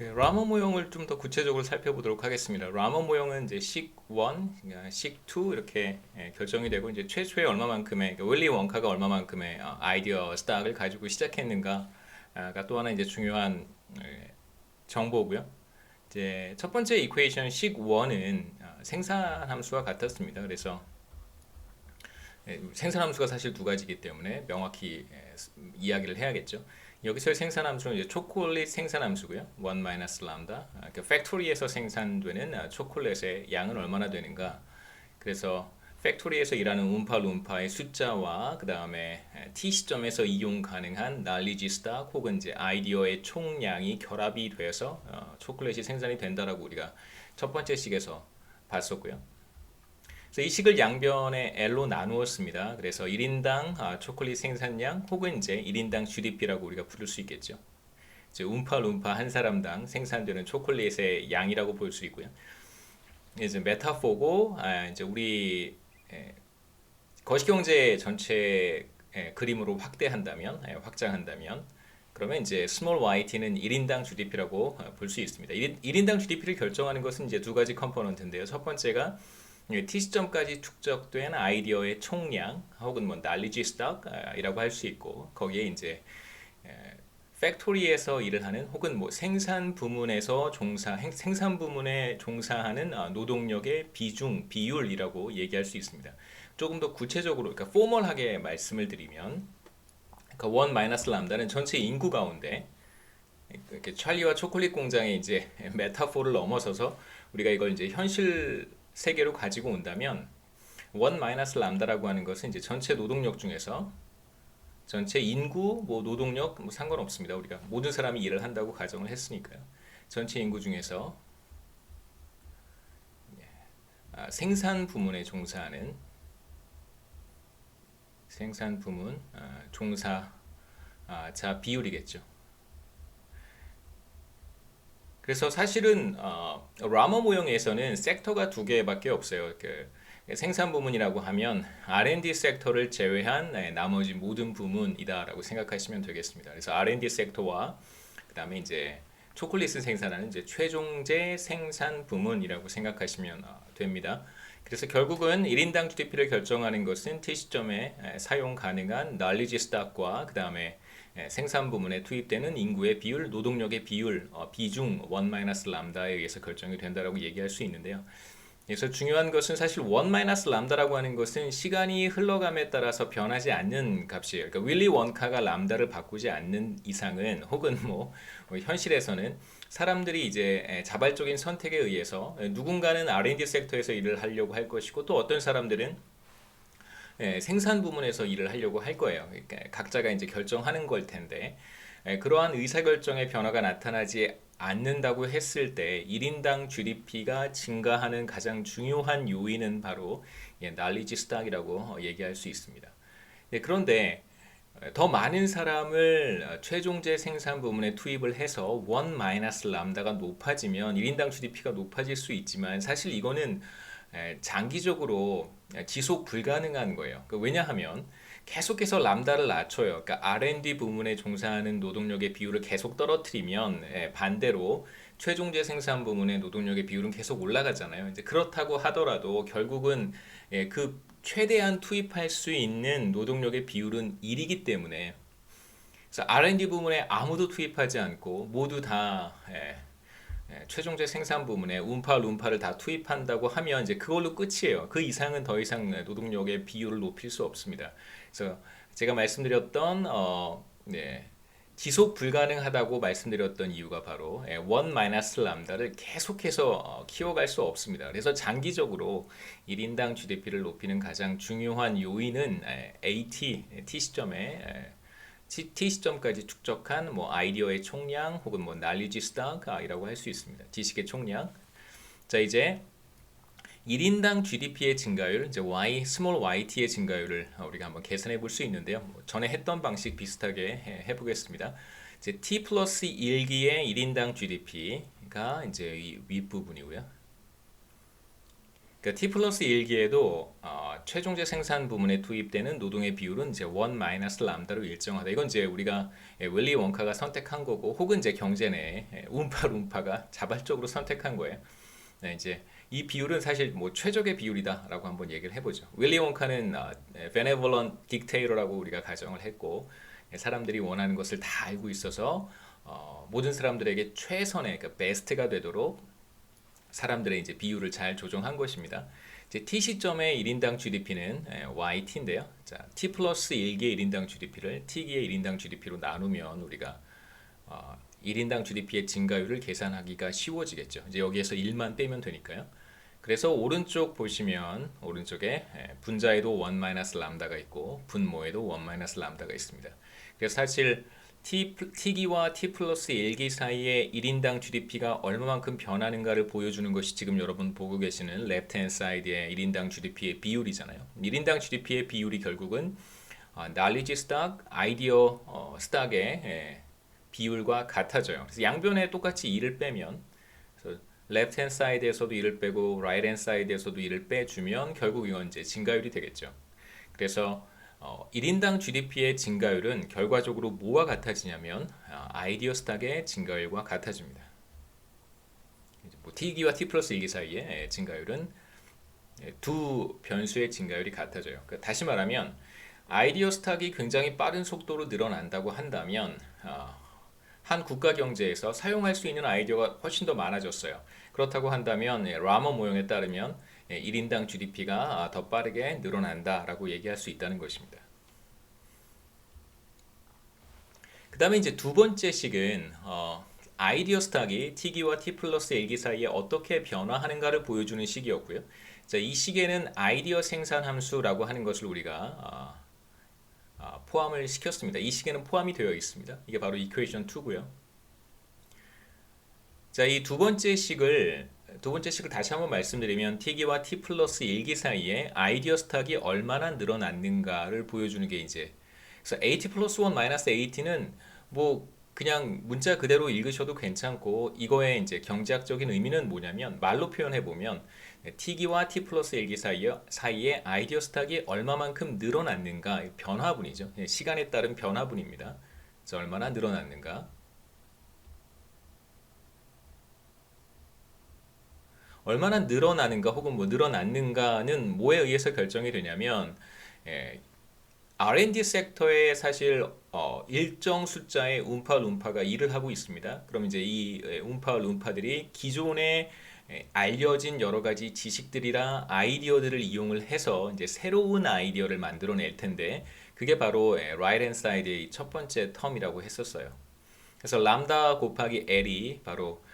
라머 모형을 좀 더 구체적으로 살펴보도록 하겠습니다. 라머 모형은 이제 식 1, 식 2 이렇게 결정이 되고 이제 최초에 얼마만큼의 윌리 원카가 얼마만큼의 아이디어 스탁을 가지고 시작했는가가 또 하나 이제 중요한 정보고요. 이제 첫 번째 이퀘이션 식 1은 생산 함수와 같았습니다. 그래서 생산 함수가 사실 두 가지이기 때문에 명확히 이야기를 해야겠죠. 여기서의 생산 함수는 이제 초콜릿 생산 함수고요. 1 마이너스 람다. 그 팩토리에서 생산되는 초콜릿의 양은 얼마나 되는가. 그래서 팩토리에서 일하는 움파 룸파의 숫자와 그 다음에 t 시점에서 이용 가능한 knowledge stack 혹은 이제 아이디어의 총량이 결합이 돼서 초콜릿이 생산이 된다라고 우리가 첫 번째 식에서 봤었고요. 그래서 이 식을 양변에 L로 나누었습니다. 그래서 1인당 초콜릿 생산량 혹은 이제 1인당 GDP라고 우리가 부를 수 있겠죠. 이제 움파룸파 한 사람당 생산되는 초콜릿의 양이라고 볼 수 있고요. 이제 메타포고 이제 우리 거시경제 전체 그림으로 확장한다면 그러면 이제 스몰 yt는 1인당 GDP라고 볼 수 있습니다. 1인당 GDP를 결정하는 것은 이제 두 가지 컴포넌트인데요. 첫 번째가 T 시점까지 축적된 아이디어의 총량 혹은 뭐 knowledge stock이라고 할 수 있고 거기에 이제 팩토리에서 일을 하는 혹은 뭐 생산 부문에서 생산 부문에 종사하는 노동력의 비중 비율이라고 얘기할 수 있습니다. 조금 더 구체적으로 그러니까 포멀하게 말씀을 드리면 그러니까 1 마이너스 람다는 전체 인구 가운데 이렇게 찰리와 초콜릿 공장의 이제 메타포를 넘어서서 우리가 이걸 이제 현실 세계로 가지고 온다면 1 마이너스 람다라고 하는 것은 이제 전체 노동력 중에서 전체 인구, 뭐 노동력 뭐 상관없습니다. 우리가 모든 사람이 일을 한다고 가정을 했으니까요. 전체 인구 중에서 생산 부문에 종사하는 생산 부문 종사자 비율이겠죠. 그래서 사실은 라머 모형에서는 섹터가 두 개밖에 없어요. 그 생산 부문이라고 하면 R&D 섹터를 제외한 나머지 모든 부문이다라고 생각하시면 되겠습니다. 그래서 R&D 섹터와 그다음에 이제 초콜릿을 생산하는 이제 최종재 생산 부문이라고 생각하시면 됩니다. 그래서 결국은 1인당 GDP를 결정하는 것은 T 시점에 사용 가능한 knowledge stack과 그 다음에 생산 부문에 투입되는 인구의 비율, 노동력의 비율, 비중 1 람다에 의해서 결정이 된다라고 얘기할 수 있는데요. 그래서 중요한 것은 사실 1 람다라고 하는 것은 시간이 흘러감에 따라서 변하지 않는 값이에요. 그러니까 윌리 원카가 람다를 바꾸지 않는 이상은 혹은 뭐 현실에서는 사람들이 이제 자발적인 선택에 의해서 누군가는 R&D 섹터에서 일을 하려고 할 것이고 또 어떤 사람들은 생산 부문에서 일을 하려고 할 거예요. 그러니까 각자가 이제 결정하는 걸 텐데 그러한 의사결정의 변화가 나타나지 않는다고 했을 때 1인당 GDP가 증가하는 가장 중요한 요인은 바로 knowledge stack이라고 얘기할 수 있습니다. 그런데 더 많은 사람을 최종재 생산 부문에 투입을 해서 1 마이너스 람다가 높아지면 1인당 GDP가 높아질 수 있지만 사실 이거는 장기적으로 지속 불가능한 거예요. 왜냐하면 계속해서 람다를 낮춰요. 그러니까 R&D 부문에 종사하는 노동력의 비율을 계속 떨어뜨리면 반대로 최종재 생산 부문의 노동력의 비율은 계속 올라가잖아요. 이제 그렇다고 하더라도 결국은 그 최대한 투입할 수 있는 노동력의 비율은 1이기 때문에 그래서 R&D 부문에 아무도 투입하지 않고 모두 다 최종재 생산 부문에 움파 룸파를 다 투입한다고 하면 이제 그걸로 끝이에요. 그 이상은 더 이상 노동력의 비율을 높일 수 없습니다. 그래서 제가 말씀드렸던 지속 불가능하다고 말씀드렸던 이유가 바로 1 마이너스 람다를 계속해서 키워갈 수 없습니다. 그래서 장기적으로 1인당 GDP를 높이는 가장 중요한 요인은 T 시점에 T 시점까지 축적한 뭐 아이디어의 총량 혹은 뭐 knowledge stack이라고 할 수 있습니다. 지식의 총량. 자 이제 1인당 GDP의 증가율, 이제 small yt의 증가율을 우리가 한번 계산해 볼 수 있는데요. 전에 했던 방식 비슷하게 해보겠습니다. 이제 T 플러스 1기의 1인당 GDP가 이제 이 윗부분이고요. 그러니까 T 플러스 1기에도 최종재 생산 부문에 투입되는 노동의 비율은 이제 1 마이너스 람다로 일정하다. 이건 이제 우리가 윌리 원카가 선택한 거고, 혹은 이제 경제 내 운파가 자발적으로 선택한 거예요. 네, 이제 이 비율은 사실 뭐 최적의 비율이다라고 한번 얘기를 해보죠. 윌리 원카는 benevolent dictator라고 우리가 가정을 했고, 사람들이 원하는 것을 다 알고 있어서 모든 사람들에게 최선의 그 베스트가 되도록 사람들의 이제 비율을 잘 조정한 것입니다. 이제 T 시점의 1인당 GDP는 YT인데요. 자, T 플러스 1기의 1인당 GDP를 T기의 1인당 GDP로 나누면 우리가 1인당 GDP의 증가율을 계산하기가 쉬워지겠죠. 이제 여기에서 1만 빼면 되니까요. 그래서 오른쪽 보시면 오른쪽에 분자에도 1 마이너스 람다가 있고 분모에도 1 마이너스 람다가 있습니다. 그래서 사실 T기와 T 플러스 1기 사이의 1인당 GDP가 얼마만큼 변하는가를 보여주는 것이 지금 여러분 보고 계시는 레프트 핸드 사이드의 1인당 GDP의 비율이잖아요. 1인당 GDP의 비율이 결국은 knowledge stack, 아이디어 stack의 비율과 같아져요. 그래서 양변에 똑같이 2를 빼면, 그래서 레프트 핸드 사이드에서도 2를 빼고 라이트 핸드 사이드에서도 2를 빼주면 결국 이건 이제 증가율이 되겠죠. 그래서 1인당 GDP의 증가율은 결과적으로 뭐와 같아지냐면 아이디어 스탁의 증가율과 같아집니다. 뭐 T기와 T 플러스 1기 사이의 증가율은 두 변수의 증가율이 같아져요. 그러니까 다시 말하면 아이디어 스탁이 굉장히 빠른 속도로 늘어난다고 한다면 한 국가 경제에서 사용할 수 있는 아이디어가 훨씬 더 많아졌어요. 그렇다고 한다면 라머 모형에 따르면 1인당 GDP가 더 빠르게 늘어난다라고 얘기할 수 있다는 것입니다. 그 다음에 이제 두 번째 식은 아이디어 스탁이 T기와 T 플러스 1기 사이에 어떻게 변화하는가를 보여주는 식이었고요. 자, 이 식에는 아이디어 생산 함수라고 하는 것을 우리가 포함을 시켰습니다. 이 식에는 포함이 되어 있습니다. 이게 바로 이퀘이션 2고요. 자, 이 두 번째 식을 다시 한번 말씀드리면 T기와 T 플러스 1기 사이에 아이디어 스탁이 얼마나 늘어났는가를 보여주는 게 이제, 그래서 AT 플러스 1 마이너스 AT는 뭐 그냥 문자 그대로 읽으셔도 괜찮고, 이거의 이제 경제학적인 의미는 뭐냐면 말로 표현해 보면 T기와 T 플러스 1기 사이에 아이디어 스탁이 얼마만큼 늘어났는가, 변화분이죠. 시간에 따른 변화분입니다. 그래서 얼마나 늘어났는가. 얼마나 늘어나는가 혹은 뭐 늘어났는가는 뭐에 의해서 결정이 되냐면 R&D 섹터에 사실 일정 숫자의 운파 룸파가 일을 하고 있습니다. 그럼 이제 이 운파 룸파들이 기존에 알려진 여러 가지 지식들이나 아이디어들을 이용을 해서 이제 새로운 아이디어를 만들어낼 텐데, 그게 바로 right hand side의 첫 번째 텀이라고 했었어요. 그래서 람다 곱하기 L이 바로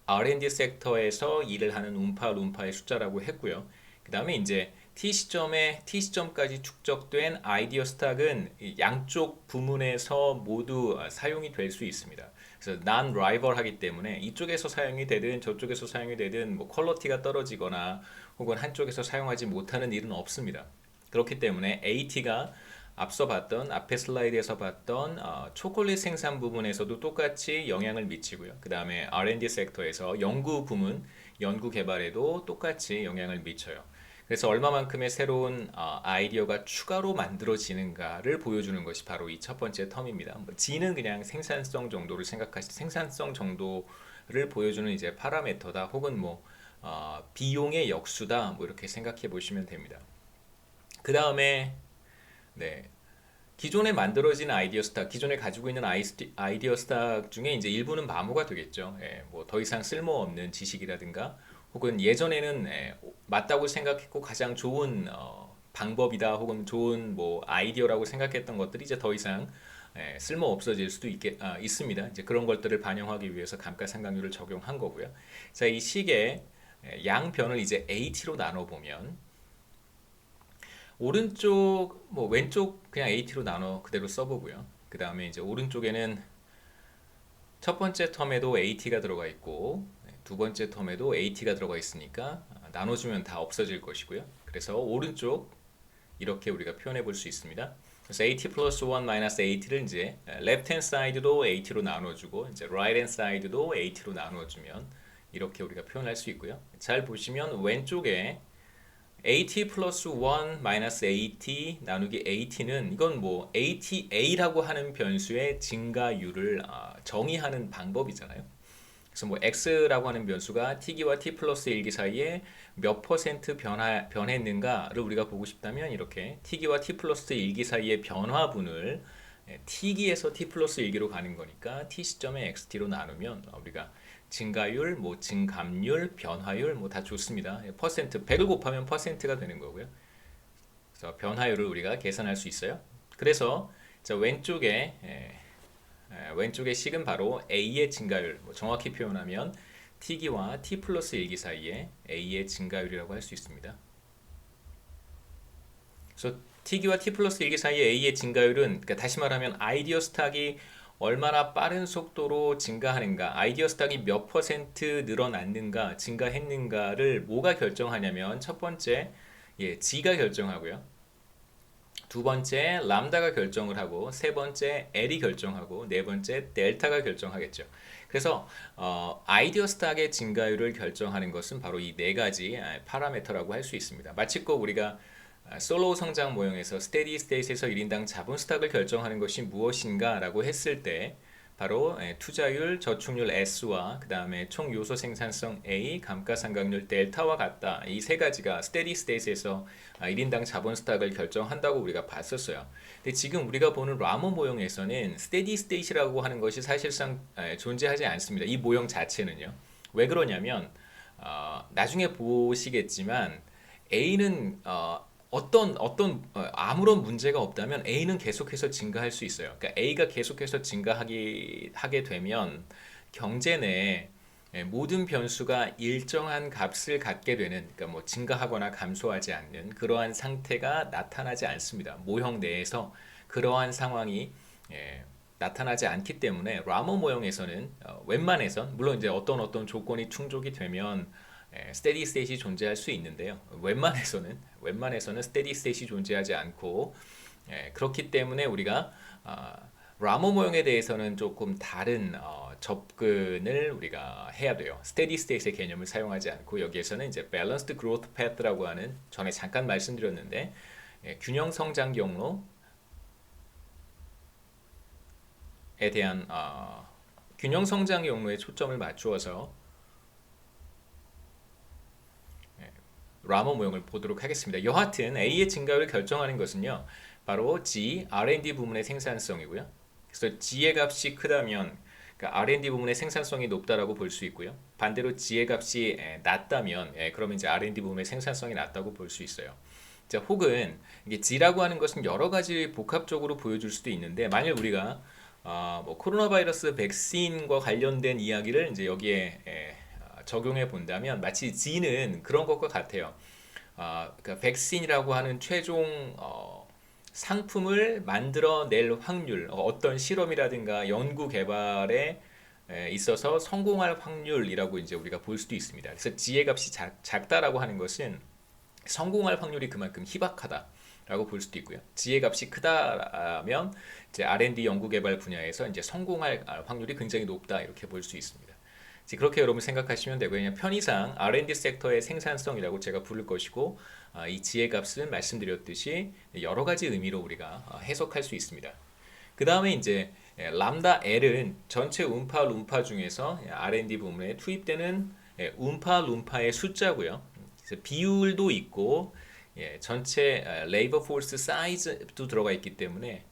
R&D 섹터에서 일을 하는 운파 룸파의 숫자라고 했고요. 그 다음에 이제 T 시점까지 축적된 아이디어 스탁은 양쪽 부문에서 모두 사용이 될 수 있습니다. 그래서 non-rival하기 때문에 이쪽에서 사용이 되든 저쪽에서 사용이 되든 뭐 퀄리티가 떨어지거나 혹은 한쪽에서 사용하지 못하는 일은 없습니다. 그렇기 때문에 AT가 앞에 슬라이드에서 봤던 초콜릿 생산 부분에서도 똑같이 영향을 미치고요. 그 다음에 R&D 섹터에서 연구 부문, 연구 개발에도 똑같이 영향을 미쳐요. 그래서 얼마만큼의 새로운 아이디어가 추가로 만들어지는가를 보여주는 것이 바로 이 첫 번째 텀입니다. G는 그냥 생산성 정도를 생산성 정도를 보여주는 이제 파라미터다, 혹은 뭐 비용의 역수다, 뭐 이렇게 생각해 보시면 됩니다. 그 다음에 기존에 만들어진 아이디어 스탁, 기존에 가지고 있는 아이디어 스탁 중에 이제 일부는 마모가 되겠죠. 뭐 더 이상 쓸모없는 지식이라든가, 혹은 예전에는 맞다고 생각했고 가장 좋은 방법이다, 혹은 좋은 뭐 아이디어라고 생각했던 것들이 이제 더 이상 쓸모 없어질 수도 있습니다. 이제 그런 것들을 반영하기 위해서 감가상각률을 적용한 거고요. 자, 이 식의 양변을 이제 AT로 나눠 보면, 오른쪽 뭐 왼쪽 그냥 AT로 나눠 그대로 써보고요. 그 다음에 이제 오른쪽에는 첫 번째 텀에도 AT가 들어가 있고 두 번째 텀에도 AT가 들어가 있으니까 나눠주면 다 없어질 것이고요. 그래서 오른쪽 이렇게 우리가 표현해 볼 수 있습니다. 그래서 AT 플러스 1 마이너스 AT를 이제 left hand side도 AT로 나눠주고 이제 right hand side도 AT로 나눠주면 이렇게 우리가 표현할 수 있고요. 잘 보시면 왼쪽에 AT 플러스 1 마이너스 AT 나누기 AT는 이건 뭐 ATA라고 하는 변수의 증가율을 정의하는 방법이잖아요. 그래서 뭐 x라고 하는 변수가 t기와 t 플러스 1기 사이에 몇 퍼센트 변했는가를 우리가 보고 싶다면 이렇게 t기와 t 플러스 1기 사이의 변화분을 t기에서 t 플러스 1기로 가는 거니까 t 시점에 xt로 나누면 우리가 증가율, 뭐 증감률, 변화율 뭐 다 좋습니다. 퍼센트 100을 곱하면 퍼센트가 되는 거고요. 그래서 변화율을 우리가 계산할 수 있어요. 그래서 자, 왼쪽의 식은 바로 A의 증가율, 뭐 정확히 표현하면 T기와 T 플러스 1기 사이에 A의 증가율이라고 할 수 있습니다. 그래서 T기와 T 플러스 1기 사이에 A의 증가율은 그러니까 다시 말하면 아이디어 스탁이 얼마나 빠른 속도로 증가하는가, 아이디어 스탁이 몇 퍼센트 늘어났는가, 증가했는가를 뭐가 결정하냐면 첫 번째 G가 결정하고요. 두 번째 람다가 결정을 하고 세 번째 L이 결정하고 네 번째 델타가 결정하겠죠. 그래서 아이디어 스탁의 증가율을 결정하는 것은 바로 이 네 가지 파라미터라고 할 수 있습니다. 마치 꼭 우리가 솔로우 성장 모형에서 스테디 스테이트에서 1인당 자본 스탁을 결정하는 것이 무엇인가 라고 했을 때 바로 투자율, 저축률 S와 그 다음에 총 요소 생산성 A, 감가상각률 델타와 같다. 이 세 가지가 스테디 스테이트에서 1인당 자본 스탁을 결정한다고 우리가 봤었어요. 근데 지금 우리가 보는 라모 모형에서는 스테디 스테이트라고 하는 것이 사실상 존재하지 않습니다. 이 모형 자체는요. 왜 그러냐면 나중에 보시겠지만 A는 아무런 문제가 없다면 A는 계속해서 증가할 수 있어요. 그러니까 A가 계속해서 증가하게 되면 경제 내에 모든 변수가 일정한 값을 갖게 되는, 그러니까 뭐 증가하거나 감소하지 않는 그러한 상태가 나타나지 않습니다. 모형 내에서 그러한 상황이 나타나지 않기 때문에 라모 모형에서는 웬만해선 물론 이제 어떤 조건이 충족이 되면 스테디 스테이트이 존재할 수 있는데요. 웬만해서는 스테디 스테이트이 존재하지 않고 그렇기 때문에 우리가 라모 모형에 대해서는 조금 다른 접근을 우리가 해야 돼요. 스테디 스테이트의 개념을 사용하지 않고 여기에서는 이제 밸런스드 그로트 패스라고 하는 전에 잠깐 말씀드렸는데 균형 성장 경로에 대한 균형 성장 경로에 초점을 맞추어서 라모 모형을 보도록 하겠습니다. 여하튼 A의 증가율을 결정하는 것은요. 바로 G, R&D 부문의 생산성이고요. 그래서 G의 값이 크다면 그러니까 R&D 부문의 생산성이 높다라고 볼 수 있고요. 반대로 G의 값이 낮다면 그러면 이제 R&D 부문의 생산성이 낮다고 볼 수 있어요. 자, 혹은 이게 G라고 하는 것은 여러 가지 복합적으로 보여줄 수도 있는데 만일 우리가 뭐 코로나 바이러스 백신과 관련된 이야기를 이제 여기에 적용해 본다면 마치 G는 그런 것과 같아요. 그러니까 백신이라고 하는 최종 상품을 만들어낼 확률, 어떤 실험이라든가 연구 개발에 있어서 성공할 확률이라고 이제 우리가 볼 수도 있습니다. 그래서 G의 값이 작다라고 하는 것은 성공할 확률이 그만큼 희박하다라고 볼 수도 있고요. G의 값이 크다면 이제 R&D 연구 개발 분야에서 이제 성공할 확률이 굉장히 높다 이렇게 볼 수 있습니다. 그렇게 여러분 생각하시면 되고요. 그냥 편의상 R&D 섹터의 생산성이라고 제가 부를 것이고 이 G의 값은 말씀드렸듯이 여러 가지 의미로 우리가 해석할 수 있습니다. 그 다음에 이제 람다 L은 전체 음파 룸파 중에서 R&D 부문에 투입되는 음파 룸파의 숫자고요. 그래서 비율도 있고 전체 레이버 포스 사이즈도 들어가 있기 때문에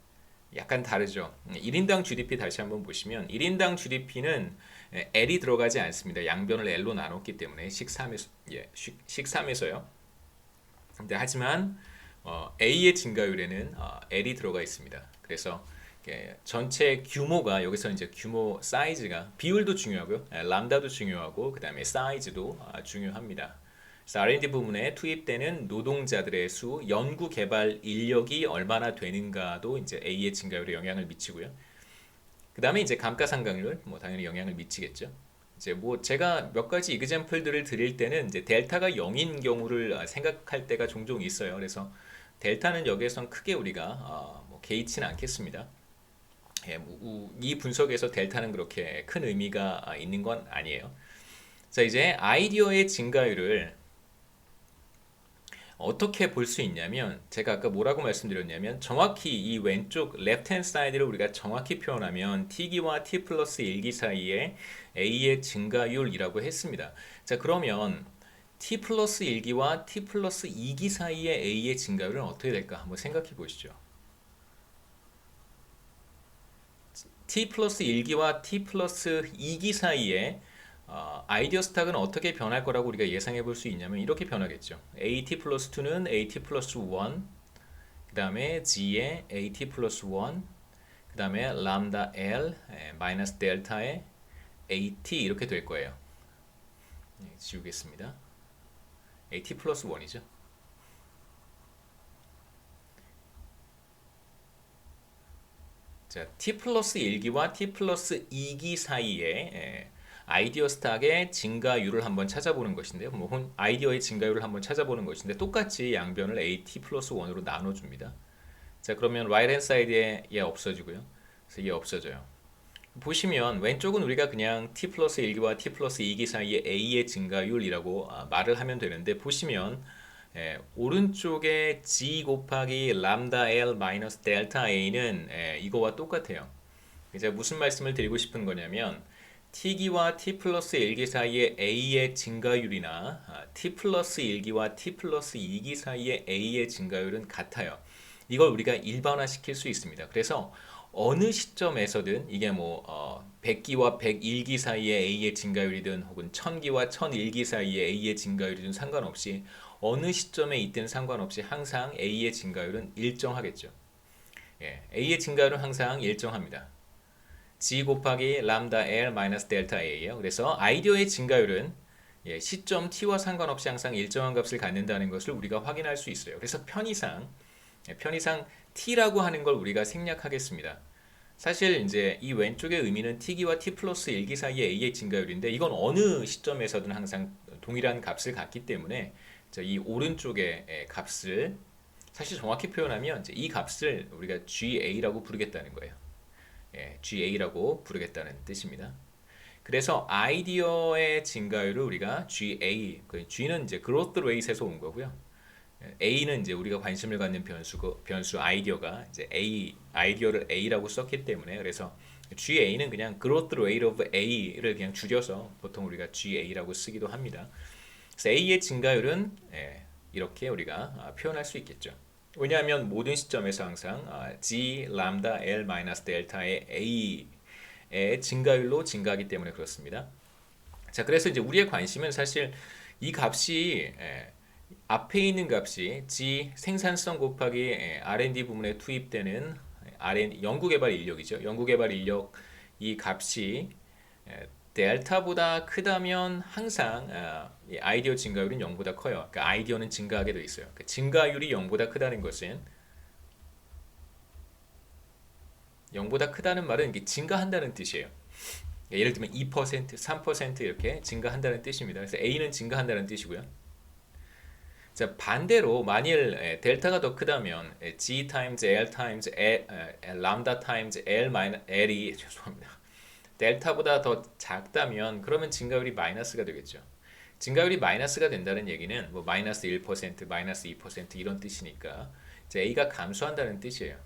약간 다르죠. 1인당 GDP 다시 한번 보시면 1인당 GDP는 L이 들어가지 않습니다. 양변을 L로 나눴기 때문에 식삼에서요. 근데 하지만 A의 증가율에는 L이 들어가 있습니다. 그래서 전체 규모가 여기서 이제 규모 사이즈가 비율도 중요하고요. 람다도 중요하고 그 다음에 사이즈도 중요합니다. 그래서 R&D 부문에 투입되는 노동자들의 수, 연구 개발 인력이 얼마나 되는가도 이제 A의 증가율에 영향을 미치고요. 그 다음에 이제 감가상각률, 뭐 당연히 영향을 미치겠죠. 이제 뭐 제가 몇 가지 이그젬플들을 드릴 때는 이제 델타가 0인 경우를 생각할 때가 종종 있어요. 그래서 델타는 여기에선 크게 우리가 뭐 개의치는 않겠습니다. 이 분석에서 델타는 그렇게 큰 의미가 있는 건 아니에요. 자, 이제 아이디어의 증가율을 어떻게 볼 수 있냐면 제가 아까 뭐라고 말씀드렸냐면 정확히 이 왼쪽 left hand side를 우리가 정확히 표현하면 t기와 t 플러스 1기 사이에 a의 증가율이라고 했습니다. 자, 그러면 t 플러스 1기와 t 플러스 2기 사이에 a의 증가율은 어떻게 될까 한번 생각해 보시죠. t 플러스 1기와 t 플러스 2기 사이에 아이디어 스탁은 어떻게 변할 거라고 우리가 예상해 볼 수 있냐면 이렇게 변하겠죠. AT 플러스 2는 AT 플러스 1, 그 다음에 G에 AT 플러스 1, 그 다음에 람다 L 마이너스 델타에 AT 이렇게 될 거예요. 지우겠습니다. AT 플러스 1이죠. 자, t 플러스 1기와 t 플러스 2기 사이에 아이디어 스탁의 증가율을 한번 찾아보는 것인데요. 뭐 아이디어의 증가율을 한번 찾아보는 것인데 똑같이 양변을 AT 플러스 1으로 나눠줍니다. 자, 그러면 right hand side에 얘 없어지고요. 그래서 얘 없어져요. 보시면 왼쪽은 우리가 그냥 t 플러스 1기와 t 플러스 2기 사이의 a의 증가율이라고 말을 하면 되는데 보시면 오른쪽에 g 곱하기 람다 l 마이너스 델타 a는 이거와 똑같아요. 이제 무슨 말씀을 드리고 싶은 거냐면 t기와 t 플러스 1기 사이의 a의 증가율이나 t 플러스 1기와 t 플러스 2기 사이의 a의 증가율은 같아요. 이걸 우리가 일반화 시킬 수 있습니다. 그래서 어느 시점에서든 이게 뭐 100기와 101기 사이의 a의 증가율이든 혹은 1000기와 1001기 사이의 a의 증가율이든 상관없이 어느 시점에 있든 상관없이 항상 a의 증가율은 일정하겠죠. a의 증가율은 항상 일정합니다. g 곱하기 람다 l 마이너스 델타 a예요. 그래서 아이디어의 증가율은 시점 t와 상관없이 항상 일정한 값을 갖는다는 것을 우리가 확인할 수 있어요. 그래서 편의상 t라고 하는 걸 우리가 생략하겠습니다. 사실 이제 이 왼쪽의 의미는 t기와 t 플러스 1기 사이의 a의 증가율인데 이건 어느 시점에서든 항상 동일한 값을 갖기 때문에 이 오른쪽의 값을 사실 정확히 표현하면 이제 이 값을 우리가 GA라고 부르겠다는 거예요. GA라고 부르겠다는 뜻입니다. 그래서 아이디어의 증가율을 우리가 GA, G는 이제 growth rate에서 온 거고요. A는 이제 우리가 관심을 갖는 변수 아이디어가 이제 아이디어를 A라고 썼기 때문에 그래서 GA는 그냥 growth rate of A를 그냥 줄여서 보통 우리가 GA라고 쓰기도 합니다. 그래서 A의 증가율은 이렇게 우리가 표현할 수 있겠죠. 왜냐하면 모든 시점에서 항상 G 람다 L 마이너스 델타의 A의 증가율로 증가하기 때문에 그렇습니다. 자, 그래서 이제 우리의 관심은 사실 이 값이 앞에 있는 값이 G 생산성 곱하기 R&D 부문에 투입되는 연구개발 인력이죠. 연구개발 인력 이 값이 델타보다 크다면 항상 아이디어 증가율은 0보다 커요. 그러니까 아이디어는 증가하게 돼 있어요. 그러니까 증가율이 0보다 크다는 것은 0보다 크다는 말은 이게 증가한다는 뜻이에요. 예를 들면 2%, 3% 이렇게 증가한다는 뜻입니다. 그래서 A는 증가한다는 뜻이고요. 자, 반대로 만일 델타가 더 크다면 G times L times 람다 times L L이 죄송합니다. 델타보다 더 작다면 그러면 증가율이 마이너스가 되겠죠. 증가율이 마이너스가 된다는 얘기는 뭐 마이너스 1%, 마이너스 2% 이런 뜻이니까 이제 A가 감소한다는 뜻이에요.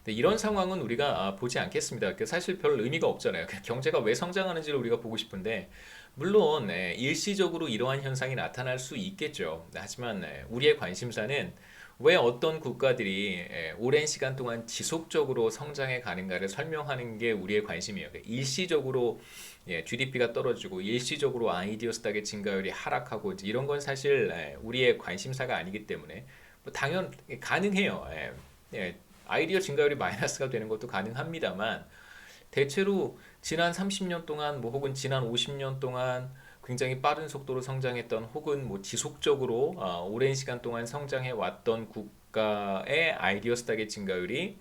이런 상황은 우리가 보지 않겠습니다. 사실 별 의미가 없잖아요. 경제가 왜 성장하는지를 우리가 보고 싶은데 물론 일시적으로 이러한 현상이 나타날 수 있겠죠. 하지만 우리의 관심사는 왜 어떤 국가들이 오랜 시간 동안 지속적으로 성장해 가는가를 설명하는 게 우리의 관심이에요. 일시적으로 GDP가 떨어지고 일시적으로 아이디어 스탁의 증가율이 하락하고 이런 건 사실 우리의 관심사가 아니기 때문에 뭐 당연 가능해요. 아이디어 증가율이 마이너스가 되는 것도 가능합니다만 대체로 지난 30년 동안 뭐 혹은 지난 50년 동안 굉장히 빠른 속도로 성장했던 혹은 뭐 지속적으로 오랜 시간 동안 성장해 왔던 국가의 아이디어 스탁의 증가율이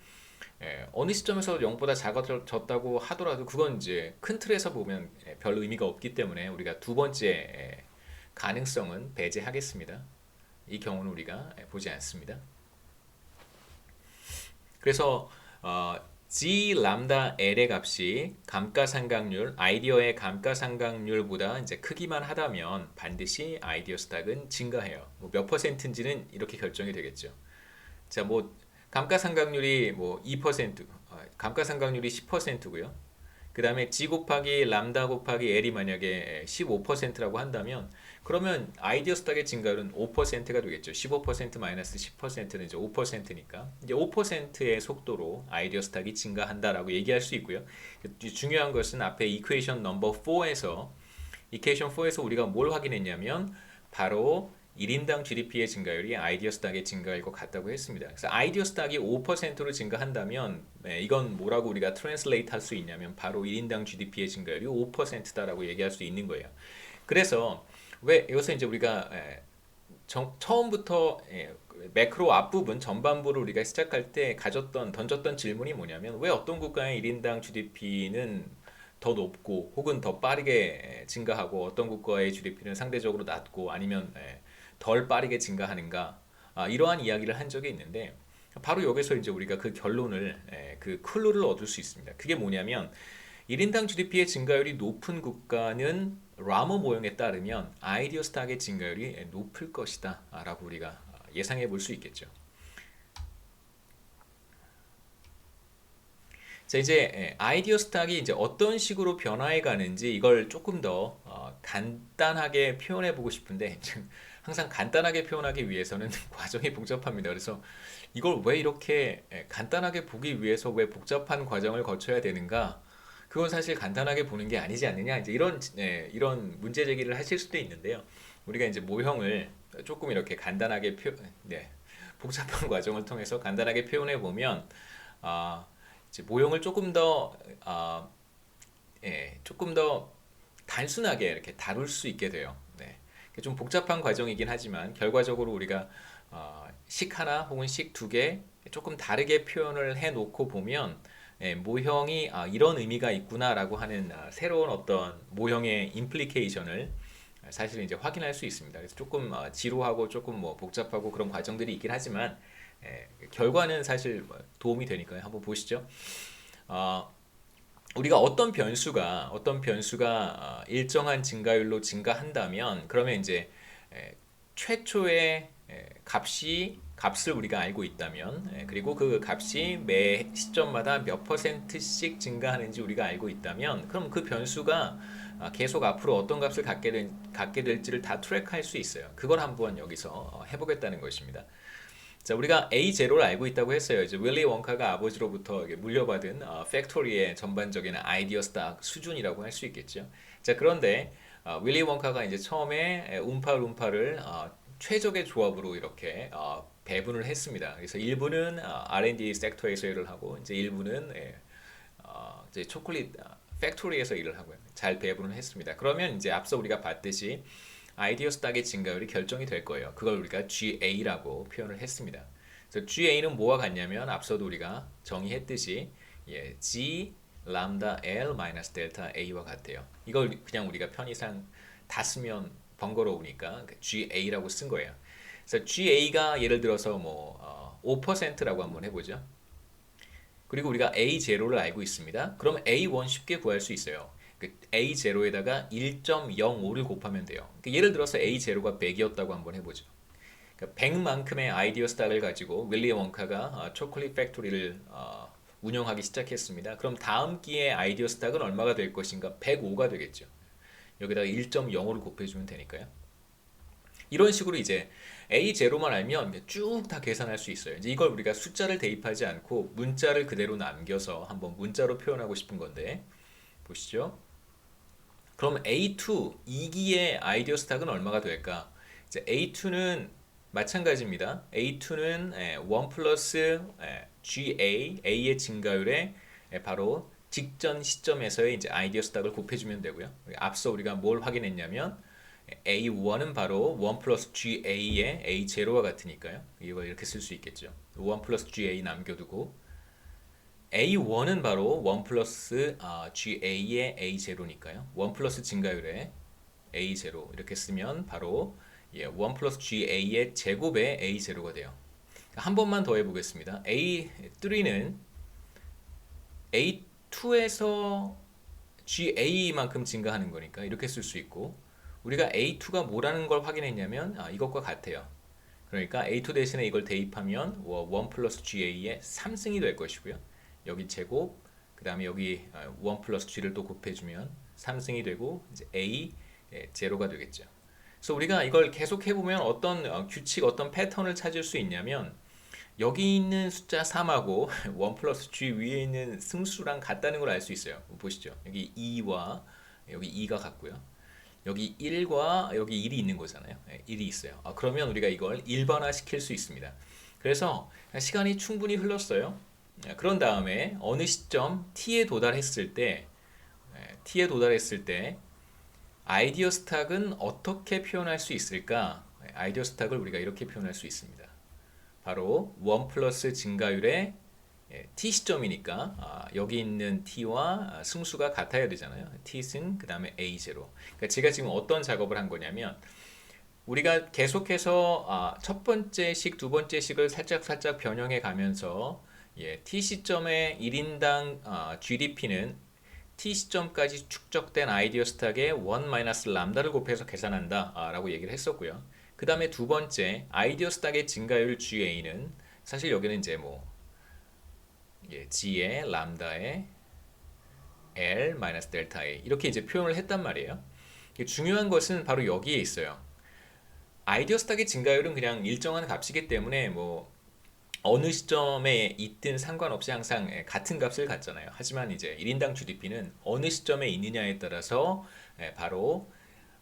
어느 시점에서 0보다 작아졌다고 하더라도 그건 이제 큰 틀에서 보면 별 의미가 없기 때문에 우리가 두 번째 가능성은 배제하겠습니다. 이 경우는 우리가 보지 않습니다. 그래서 G 람다 L의 값이 감가상각률, 아이디어의 감가상각률보다 이제 크기만 하다면 반드시 아이디어 스탁은 증가해요. 뭐 몇 퍼센트인지는 이렇게 결정이 되겠죠. 자, 뭐 감가상각률이 뭐 2%, 감가상각률이 10%고요. 그 다음에 G 곱하기 람다 곱하기 L이 만약에 15%라고 한다면 그러면 아이디어 스탁의 증가율은 5%가 되겠죠. 15% 마이너스 10%는 이제 5%니까 이제 5%의 속도로 아이디어 스탁이 증가한다라고 얘기할 수 있고요. 중요한 것은 앞에 이퀘이션 넘버 4에서 우리가 뭘 확인했냐면 바로 1인당 GDP의 증가율이 아이디어 스탁의 증가일 것 같다고 했습니다. 그래서 아이디어 스탁이 5%로 증가한다면 이건 뭐라고 우리가 트랜슬레이트 할 수 있냐면 바로 1인당 GDP의 증가율이 5%다라고 얘기할 수 있는 거예요. 그래서 왜 여기서 이제 우리가 처음부터 매크로 앞부분 전반부를 우리가 시작할 때 던졌던 질문이 뭐냐면 왜 어떤 국가의 1인당 GDP는 더 높고 혹은 더 빠르게 증가하고 어떤 국가의 GDP는 상대적으로 낮고 아니면 덜 빠르게 증가하는가, 이러한 이야기를 한 적이 있는데 바로 여기서 이제 우리가 그 결론을 그 클루를 얻을 수 있습니다. 그게 뭐냐면 1인당 GDP의 증가율이 높은 국가는 라모 모형에 따르면 아이디어 스탁의 증가율이 높을 것이다 라고 우리가 예상해 볼 수 있겠죠. 자, 이제 아이디어 스탁이 이제 어떤 식으로 변화해 가는지 이걸 조금 더 간단하게 표현해 보고 싶은데 항상 간단하게 표현하기 위해서는 과정이 복잡합니다. 그래서 이걸 왜 이렇게 간단하게 보기 위해서 왜 복잡한 과정을 거쳐야 되는가? 그건 사실 간단하게 보는 게 아니지 않느냐? 이제 이런 문제 제기를 하실 수도 있는데요. 우리가 이제 모형을 조금 이렇게 복잡한 과정을 통해서 간단하게 표현해 보면 이제 모형을 조금 더 단순하게 이렇게 다룰 수 있게 돼요. 네. 좀 복잡한 과정이긴 하지만 결과적으로 우리가 식 하나 혹은 식 두 개 조금 다르게 표현을 해 놓고 보면 모형이 이런 의미가 있구나라고 하는 새로운 어떤 모형의 임플리케이션을 사실 이제 확인할 수 있습니다. 그래서 조금 지루하고 조금 뭐 복잡하고 그런 과정들이 있긴 하지만 결과는 사실 도움이 되니까요. 한번 보시죠. 어, 우리가 어떤 변수가 일정한 증가율로 증가한다면 그러면 이제 최초의 값을 우리가 알고 있다면 그리고 그 값이 매 시점마다 몇 퍼센트씩 증가하는지 우리가 알고 있다면 그럼 그 변수가 계속 앞으로 어떤 값을 갖게 될지를 다 트랙할 수 있어요. 그걸 한번 여기서 해보겠다는 것입니다. 자, 우리가 A0를 알고 있다고 했어요. 이제 윌리 원카가 아버지로부터 물려받은 팩토리의 전반적인 아이디어 스탁 수준이라고 할 수 있겠죠. 자, 그런데 윌리 원카가 이제 처음에 움파룸파를 최적의 조합으로 이렇게 배분을 했습니다. 그래서 일부는 R&D 섹터에서 일을 하고 이제 일부는 이제 초콜릿 팩토리에서 일을 하고요. 잘 배분을 했습니다. 그러면 이제 앞서 우리가 봤듯이 아이디어 스탁의 증가율이 결정이 될 거예요. 그걸 우리가 GA라고 표현을 했습니다. 그래서 GA는 뭐와 같냐면 앞서도 우리가 정의했듯이 G 람다 L 마이너스 델타 A와 같아요. 이걸 그냥 우리가 편의상 다 쓰면 번거로우니까 GA라고 쓴 거예요. 그래서 GA가 예를 들어서 뭐 5%라고 한번 해보죠. 그리고 우리가 A0를 알고 있습니다. 그럼 A1 쉽게 구할 수 있어요. A0에다가 1.05를 곱하면 돼요. 예를 들어서 A0가 100이었다고 한번 해보죠. 100만큼의 아이디어 스탁을 가지고 윌리 원카가 초콜릿 팩토리를 운영하기 시작했습니다. 그럼 다음 기회에 아이디어 스탁은 얼마가 될 것인가? 105가 되겠죠. 여기다가 1.05를 곱해주면 되니까요. 이런 식으로 이제 A0만 알면 쭉 다 계산할 수 있어요. 이제 이걸 우리가 숫자를 대입하지 않고 문자를 그대로 남겨서 한번 문자로 표현하고 싶은 건데 보시죠. 그럼 A2 2기의 아이디어 스탁은 얼마가 될까? 이제 A2는 마찬가지입니다. A2는 1 플러스 A의 증가율에 바로 직전 시점에서의 이제 아이디어 스탁을 곱해주면 되고요. 앞서 우리가 뭘 확인했냐면 A1은 바로 1 플러스 GA의 A0와 같으니까요. 이걸 이렇게 쓸 수 있겠죠. 1 플러스 GA 남겨두고 A1은 바로 1 플러스 GA의 A0니까요. 1 플러스 증가율의 A0 이렇게 쓰면 바로 1 플러스 GA의 제곱의 A0가 돼요. 한 번만 더 해보겠습니다. A3는 A2에서 GA만큼 증가하는 거니까 이렇게 쓸 수 있고, 우리가 A2가 뭐라는 걸 확인했냐면 이것과 같아요. 그러니까 A2 대신에 이걸 대입하면 1 플러스 GA의 3승이 될 것이고요. 여기 제곱, 그 다음에 여기 1 플러스 G를 또 곱해주면 3승이 되고 이제 A 제로가 되겠죠. 그래서 우리가 이걸 계속 해보면 어떤 규칙, 어떤 패턴을 찾을 수 있냐면, 여기 있는 숫자 3하고 1 플러스 G 위에 있는 승수랑 같다는 걸 알 수 있어요. 보시죠. 여기 2와 여기 2가 같고요. 여기 1과 여기 1이 있는 거잖아요. 1이 있어요. 그러면 우리가 이걸 일반화 시킬 수 있습니다. 그래서 시간이 충분히 흘렀어요. 그런 다음에 어느 시점 T에 도달했을 때 아이디어 스탁은 어떻게 표현할 수 있을까? 아이디어 스탁을 우리가 이렇게 표현할 수 있습니다. 바로 1 플러스 증가율의 t 시점이니까 여기 있는 t와 승수가 같아야 되잖아요. t승 그 다음에 a0. 그러니까 제가 지금 어떤 작업을 한 거냐면, 우리가 계속해서 첫 번째 식, 두 번째 식을 살짝 변형해 가면서 t 시점의 1인당 GDP는 t 시점까지 축적된 아이디어 스탁에 1 마이너스 람다를 곱해서 계산한다 라고 얘기를 했었고요. 그 다음에 두 번째 아이디어 스탁의 증가율 GA는 사실 여기는 이제 G의 람다의 L 마이너스 델타 A 이렇게 이제 표현을 했단 말이에요. 중요한 것은 바로 여기에 있어요. 아이디어 스탁의 증가율은 그냥 일정한 값이기 때문에 어느 시점에 있든 상관없이 항상 같은 값을 갖잖아요. 하지만 이제 1인당 GDP는 어느 시점에 있느냐에 따라서 바로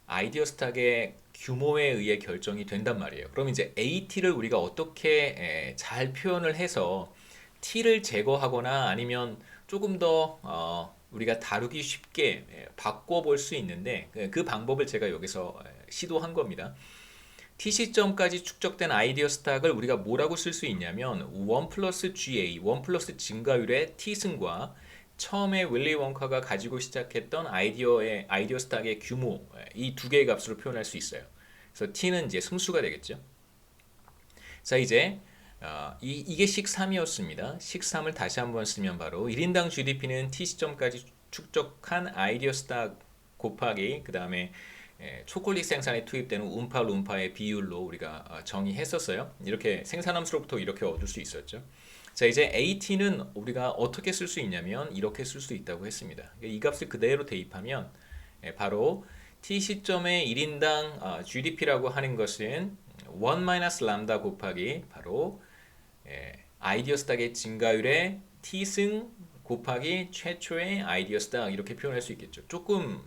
아이디어 스탁의 규모에 의해 결정이 된단 말이에요. 그럼 이제 AT를 우리가 어떻게 잘 표현을 해서 T를 제거하거나 아니면 조금 더 우리가 다루기 쉽게 바꿔볼 수 있는데, 그 방법을 제가 여기서 시도한 겁니다. T 시점까지 축적된 아이디어 스탁을 우리가 뭐라고 쓸 수 있냐면 1 플러스 GA, 1 플러스 증가율의 T승과 처음에 윌리 원카가 가지고 시작했던 아이디어 스탁의 규모, 이 두 개의 값으로 표현할 수 있어요. 그래서 T는 이제 승수가 되겠죠. 자, 이제 이게 식 3이었습니다. 식 3을 다시 한번 쓰면 바로 1인당 GDP는 T 시점까지 축적한 아이디어 스탁 곱하기 그 다음에 초콜릿 생산에 투입되는 음파 룸파의 비율로 우리가 정의했었어요. 이렇게 생산함수로부터 이렇게 얻을 수 있었죠. 자, 이제 AT는 우리가 어떻게 쓸 수 있냐면 이렇게 쓸 수 있다고 했습니다. 이 값을 그대로 대입하면 바로 T 시점의 1인당 GDP라고 하는 것은 1 마이너스 람다 곱하기 바로 아이디어 스탁의 증가율의 T승 곱하기 최초의 아이디어 스탁 이렇게 표현할 수 있겠죠. 조금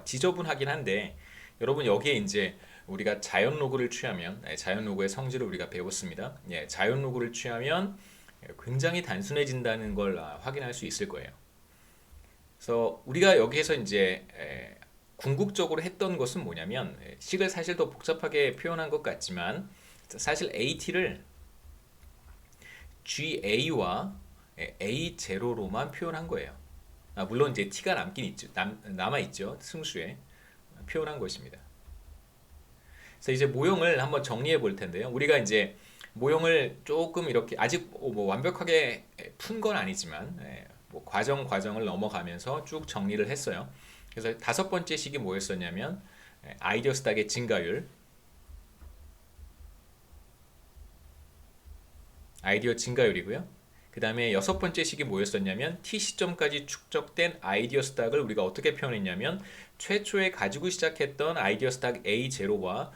지저분하긴 한데, 여러분 여기에 이제 우리가 자연 로그를 취하면 자연 로그의 성질을 우리가 배웠습니다. 자연 로그를 취하면 굉장히 단순해진다는 걸 확인할 수 있을 거예요. 그래서 우리가 여기에서 이제 궁극적으로 했던 것은 뭐냐면, 식을 사실 더 복잡하게 표현한 것 같지만 사실 AT를 GA와 A0로만 표현한 거예요. 물론 이제 t가 남아 있죠. 승수에 표현한 것입니다. 그래서 이제 모형을 한번 정리해 볼 텐데요. 우리가 이제 모형을 조금 이렇게 아직 완벽하게 푼 건 아니지만 과정을 넘어가면서 쭉 정리를 했어요. 그래서 다섯 번째 식이 뭐였었냐면 아이디어 스탁의 증가율, 아이디어 증가율이고요. 그 다음에 여섯 번째 식이 뭐였었냐면 T 시점까지 축적된 아이디어 스탁을 우리가 어떻게 표현했냐면 최초에 가지고 시작했던 아이디어 스탁 A0와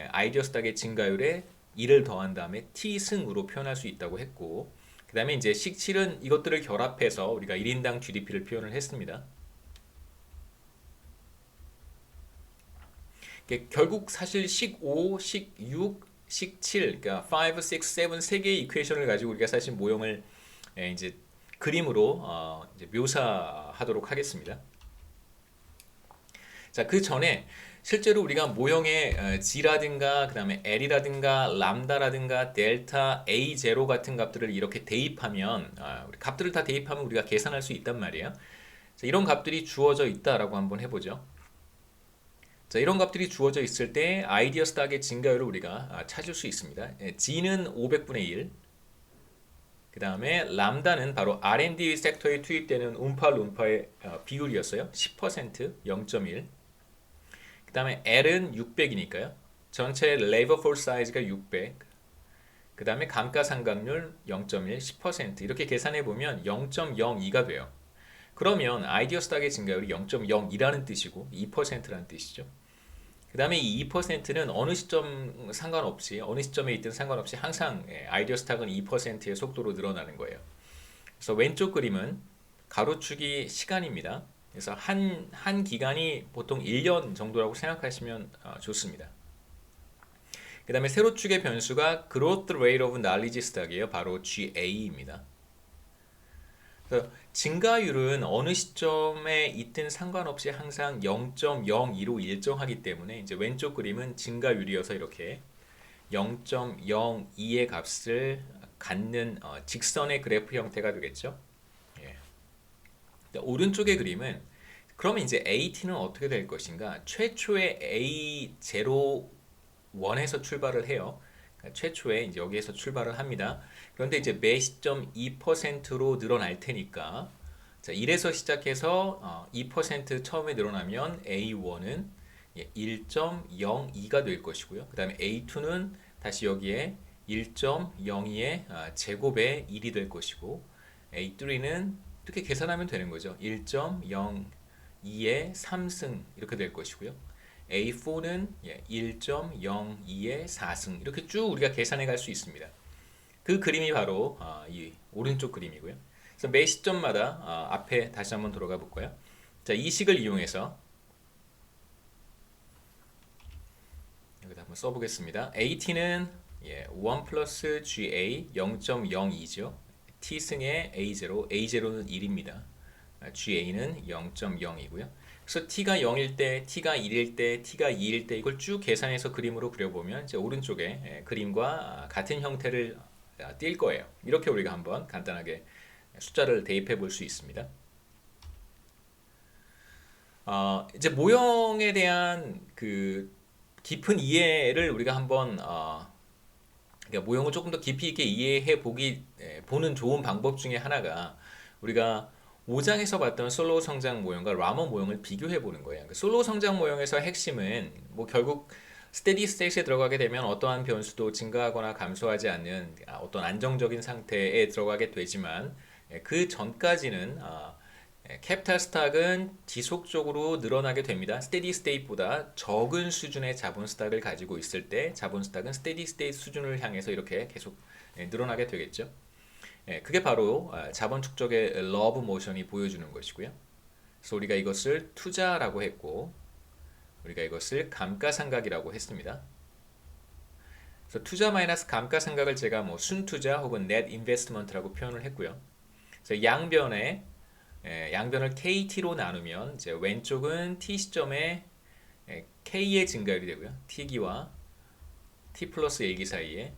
아이디어 스탁의 증가율에 1을 더한 다음에 T승으로 표현할 수 있다고 했고, 그 다음에 이제 식 7은 이것들을 결합해서 우리가 1인당 GDP를 표현을 했습니다. 결국 사실 식 5, 식 6, 식 7, 그러니까 5, 6, 7 세 개의 이퀘이션을 가지고 우리가 사실 모형을 이제 그림으로 이제 묘사하도록 하겠습니다. 자, 그 전에 실제로 우리가 모형의 G라든가 그 다음에 L이라든가 람다라든가 델타 A0 같은 값들을 이렇게 대입하면 우리 값들을 다 대입하면 우리가 계산할 수 있단 말이에요. 자, 이런 값들이 주어져 있다라고 한번 해보죠. 자, 이런 값들이 주어져 있을 때 아이디어 스탁의 증가율을 우리가 찾을 수 있습니다. G는 500분의 1, 그 다음에 람다는 바로 R&D 섹터에 투입되는 음파-룸파의 비율이었어요. 10%, 0.1. 그 다음에 L은 600이니까요. 전체 레이버 폴스 사이즈가 600. 그 다음에 감가상각률 0.1, 10% 이렇게 계산해 보면 0.02가 돼요. 그러면 아이디어 스탁의 증가율이 0.02라는 뜻이고 2%라는 뜻이죠. 그 다음에 이 2%는 어느 시점 상관없이 어느 시점에 있든 상관없이 항상 아이디어 스탁은 2%의 속도로 늘어나는 거예요. 그래서 왼쪽 그림은 가로축이 시간입니다. 그래서 한 기간이 보통 1년 정도라고 생각하시면 좋습니다. 그 다음에 세로축의 변수가 Growth Rate of Knowledge Stack이에요. 바로 GA입니다. 그래서 증가율은 어느 시점에 있든 상관없이 항상 0.02로 일정하기 때문에 이제 왼쪽 그림은 증가율이어서 이렇게 0.02의 값을 갖는 직선의 그래프 형태가 되겠죠. 예. 오른쪽의 그림은 그러면 이제 AT는 어떻게 될 것인가? 최초의 A0 원에서 출발을 해요. 그러니까 최초에 이제 여기에서 출발을 합니다. 그런데 이제 매 시점 2%로 늘어날 테니까 자, 1에서 시작해서 2% 처음에 늘어나면 A1은 1.02가 될 것이고요. 그 다음에 A2는 다시 여기에 1.02의 제곱의 1이 될 것이고 A3는 이렇게 계산하면 되는 거죠. 1.02의 3승 이렇게 될 것이고요. A4는 1.02의 4승 이렇게 쭉 우리가 계산해 갈 수 있습니다. 그 그림이 바로 이 오른쪽 그림이고요. 그래서 매 시점마다 앞에 다시 한번 돌아가 볼까요? 자, 이 식을 이용해서 여기다 한번 써보겠습니다. AT는 1 플러스 GA 0.02죠. T승의 A0, A0는 1입니다. GA는 0.0이고요. 그래서 t가 0일 때, t가 1일 때, t가 2일 때 이걸 쭉 계산해서 그림으로 그려보면 이제 오른쪽에 그림과 같은 형태를 띌 거예요. 이렇게 우리가 한번 간단하게 숫자를 대입해 볼 수 있습니다. 이제 모형에 대한 그 깊은 이해를 우리가 한번 그러니까 모형을 조금 더 깊이 있게 이해해 보는 좋은 방법 중에 하나가 우리가 5장에서 봤던 솔로우 성장 모형과 라머 모형을 비교해 보는 거예요. 그러니까 솔로우 성장 모형에서 핵심은 뭐 결국 스테디 스테이트에 들어가게 되면 어떠한 변수도 증가하거나 감소하지 않는 어떤 안정적인 상태에 들어가게 되지만 그 전까지는 캐피탈 스탁은 지속적으로 늘어나게 됩니다. 스테디 스테이트보다 적은 수준의 자본 스탁을 가지고 있을 때 자본 스탁은 스테디 스테이트 수준을 향해서 이렇게 계속 늘어나게 되겠죠. 그게 바로 자본 축적의 러브 모션이 보여주는 것이고요. 그래서 우리가 이것을 투자라고 했고 우리가 이것을 감가상각이라고 했습니다. 그래서 투자 마이너스 감가상각을 제가 뭐 순투자 혹은 넷 인베스트먼트라고 표현을 했고요. 그래서 양변을 KT로 나누면 이제 왼쪽은 T 시점에 K의 증가율이 되고요. T기와 T 플러스 1기 사이에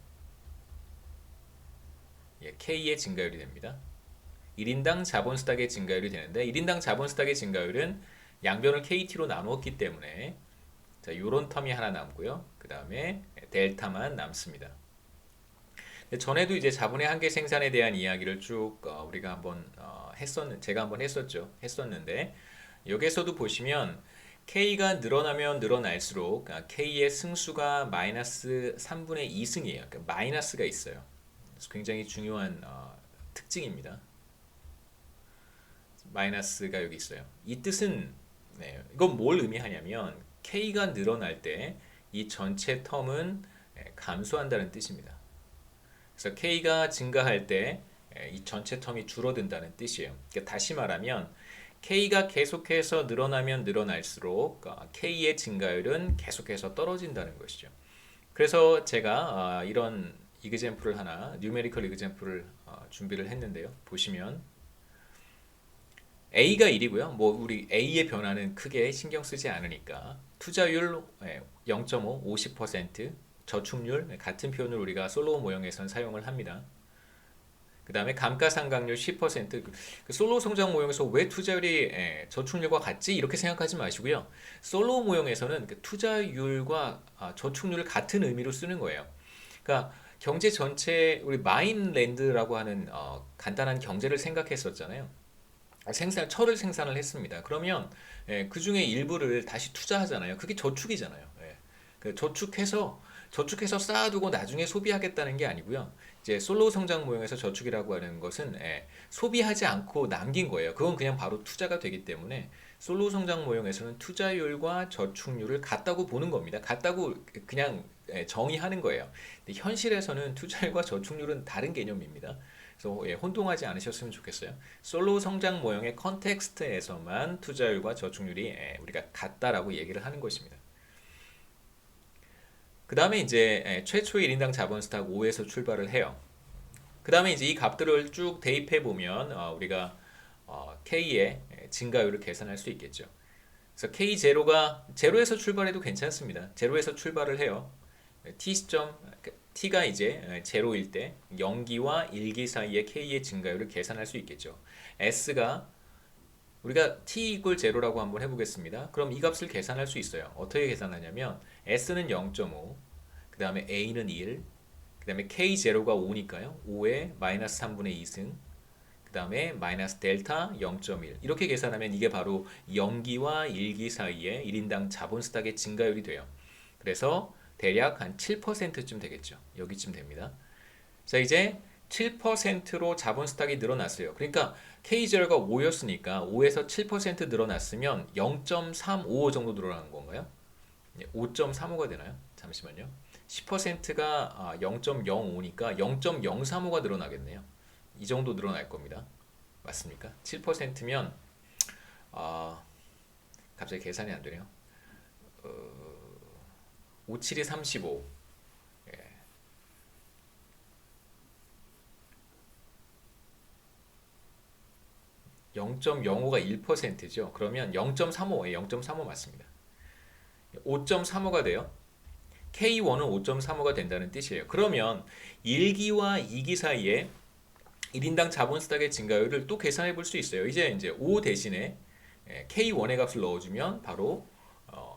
K의 증가율이 됩니다. 1인당 자본 스탁의 증가율이 되는데 1인당 자본 스탁의 증가율은 양변을 KT로 나누었기 때문에 자, 요런 텀이 하나 남고요. 그 다음에 델타만 남습니다. 전에도 이제 자본의 한계 생산에 대한 이야기를 쭉 우리가 한번 제가 한번 했었는데 여기에서도 보시면 K가 늘어나면 늘어날수록 K의 승수가 마이너스 3분의 2승이에요. 그러니까 마이너스가 있어요. 굉장히 중요한 특징입니다. 마이너스가 여기 있어요. 이 뜻은 이건 뭘 의미하냐면 K가 늘어날 때 이 전체 텀은 감소한다는 뜻입니다. 그래서 K가 증가할 때 이 전체 텀이 줄어든다는 뜻이에요. 그러니까 다시 말하면 K가 계속해서 늘어나면 늘어날수록 K의 증가율은 계속해서 떨어진다는 것이죠. 그래서 제가 이런 이그젬플을 하나, 뉴메리컬 이그젬플을 준비를 했는데요. 보시면 A가 1이고요. 뭐 우리 A의 변화는 크게 신경 쓰지 않으니까 투자율 0.5, 50%, 저축률 같은 표현을 우리가 솔로우 모형에서는 사용을 합니다. 그 다음에 감가상각률 10%. 그 솔로우 성장 모형에서 왜 투자율이 저축률과 같지? 이렇게 생각하지 마시고요. 솔로우 모형에서는 투자율과 저축률을 같은 의미로 쓰는 거예요. 그러니까 경제 전체 우리 마인랜드라고 하는 간단한 경제를 생각했었잖아요. 철을 생산을 했습니다. 그러면 그 중에 일부를 다시 투자하잖아요. 그게 저축이잖아요. 저축해서 쌓아두고 나중에 소비하겠다는 게 아니고요. 이제 솔로 성장 모형에서 저축이라고 하는 것은 소비하지 않고 남긴 거예요. 그건 그냥 바로 투자가 되기 때문에 솔로 성장 모형에서는 투자율과 저축률을 같다고 보는 겁니다. 같다고 그냥 정의하는 거예요. 근데 현실에서는 투자율과 저축률은 다른 개념입니다. 그래서 혼동하지 않으셨으면 좋겠어요. 솔로 성장 모형의 컨텍스트에서만 투자율과 저축률이 우리가 같다라고 얘기를 하는 것입니다. 그 다음에 이제 최초의 1인당 자본 스탁 5에서 출발을 해요. 그 다음에 이제 이 값들을 쭉 대입해 보면 우리가 K의 증가율을 계산할 수 있겠죠. 그래서 K0가 제로에서 출발해도 괜찮습니다. 제로에서 출발을 해요. T 시점 T가 이제 제로일 때 0기와 1기 사이의 K의 증가율을 계산할 수 있겠죠. S가 우리가 t 이퀄 제로라고 한번 해보겠습니다. 그럼 이 값을 계산할 수 있어요. 어떻게 계산하냐면 s는 0.5, 그 다음에 a는 1, 그 다음에 k 제로가 5니까요. 5에 마이너스 3분의 2승, 그 다음에 마이너스 델타 0.1 이렇게 계산하면 이게 바로 0기와 1기 사이에 1인당 자본 스탁의 증가율이 돼요. 그래서 대략 한 7%쯤 되겠죠. 여기쯤 됩니다. 자, 이제 7%로 자본 스탁이 늘어났어요. 그러니까 K0가 5였으니까 5에서 7% 늘어났으면 0.355 정도 늘어나는 건가요? 5.35가 되나요? 잠시만요. 10%가 0.05니까 0.035가 늘어나겠네요. 이 정도 늘어날 겁니다. 맞습니까? 7%면 갑자기 계산이 안 되네요. 5, 7이 35. 0.05가 1%죠. 그러면 0.35예요. 0.35 맞습니다. 5.35가 돼요. K1은 5.35가 된다는 뜻이에요. 그러면 1기와 2기 사이에 1인당 자본 스탁의 증가율을 또 계산해 볼 수 있어요. 이제 5 대신에 K1의 값을 넣어주면 바로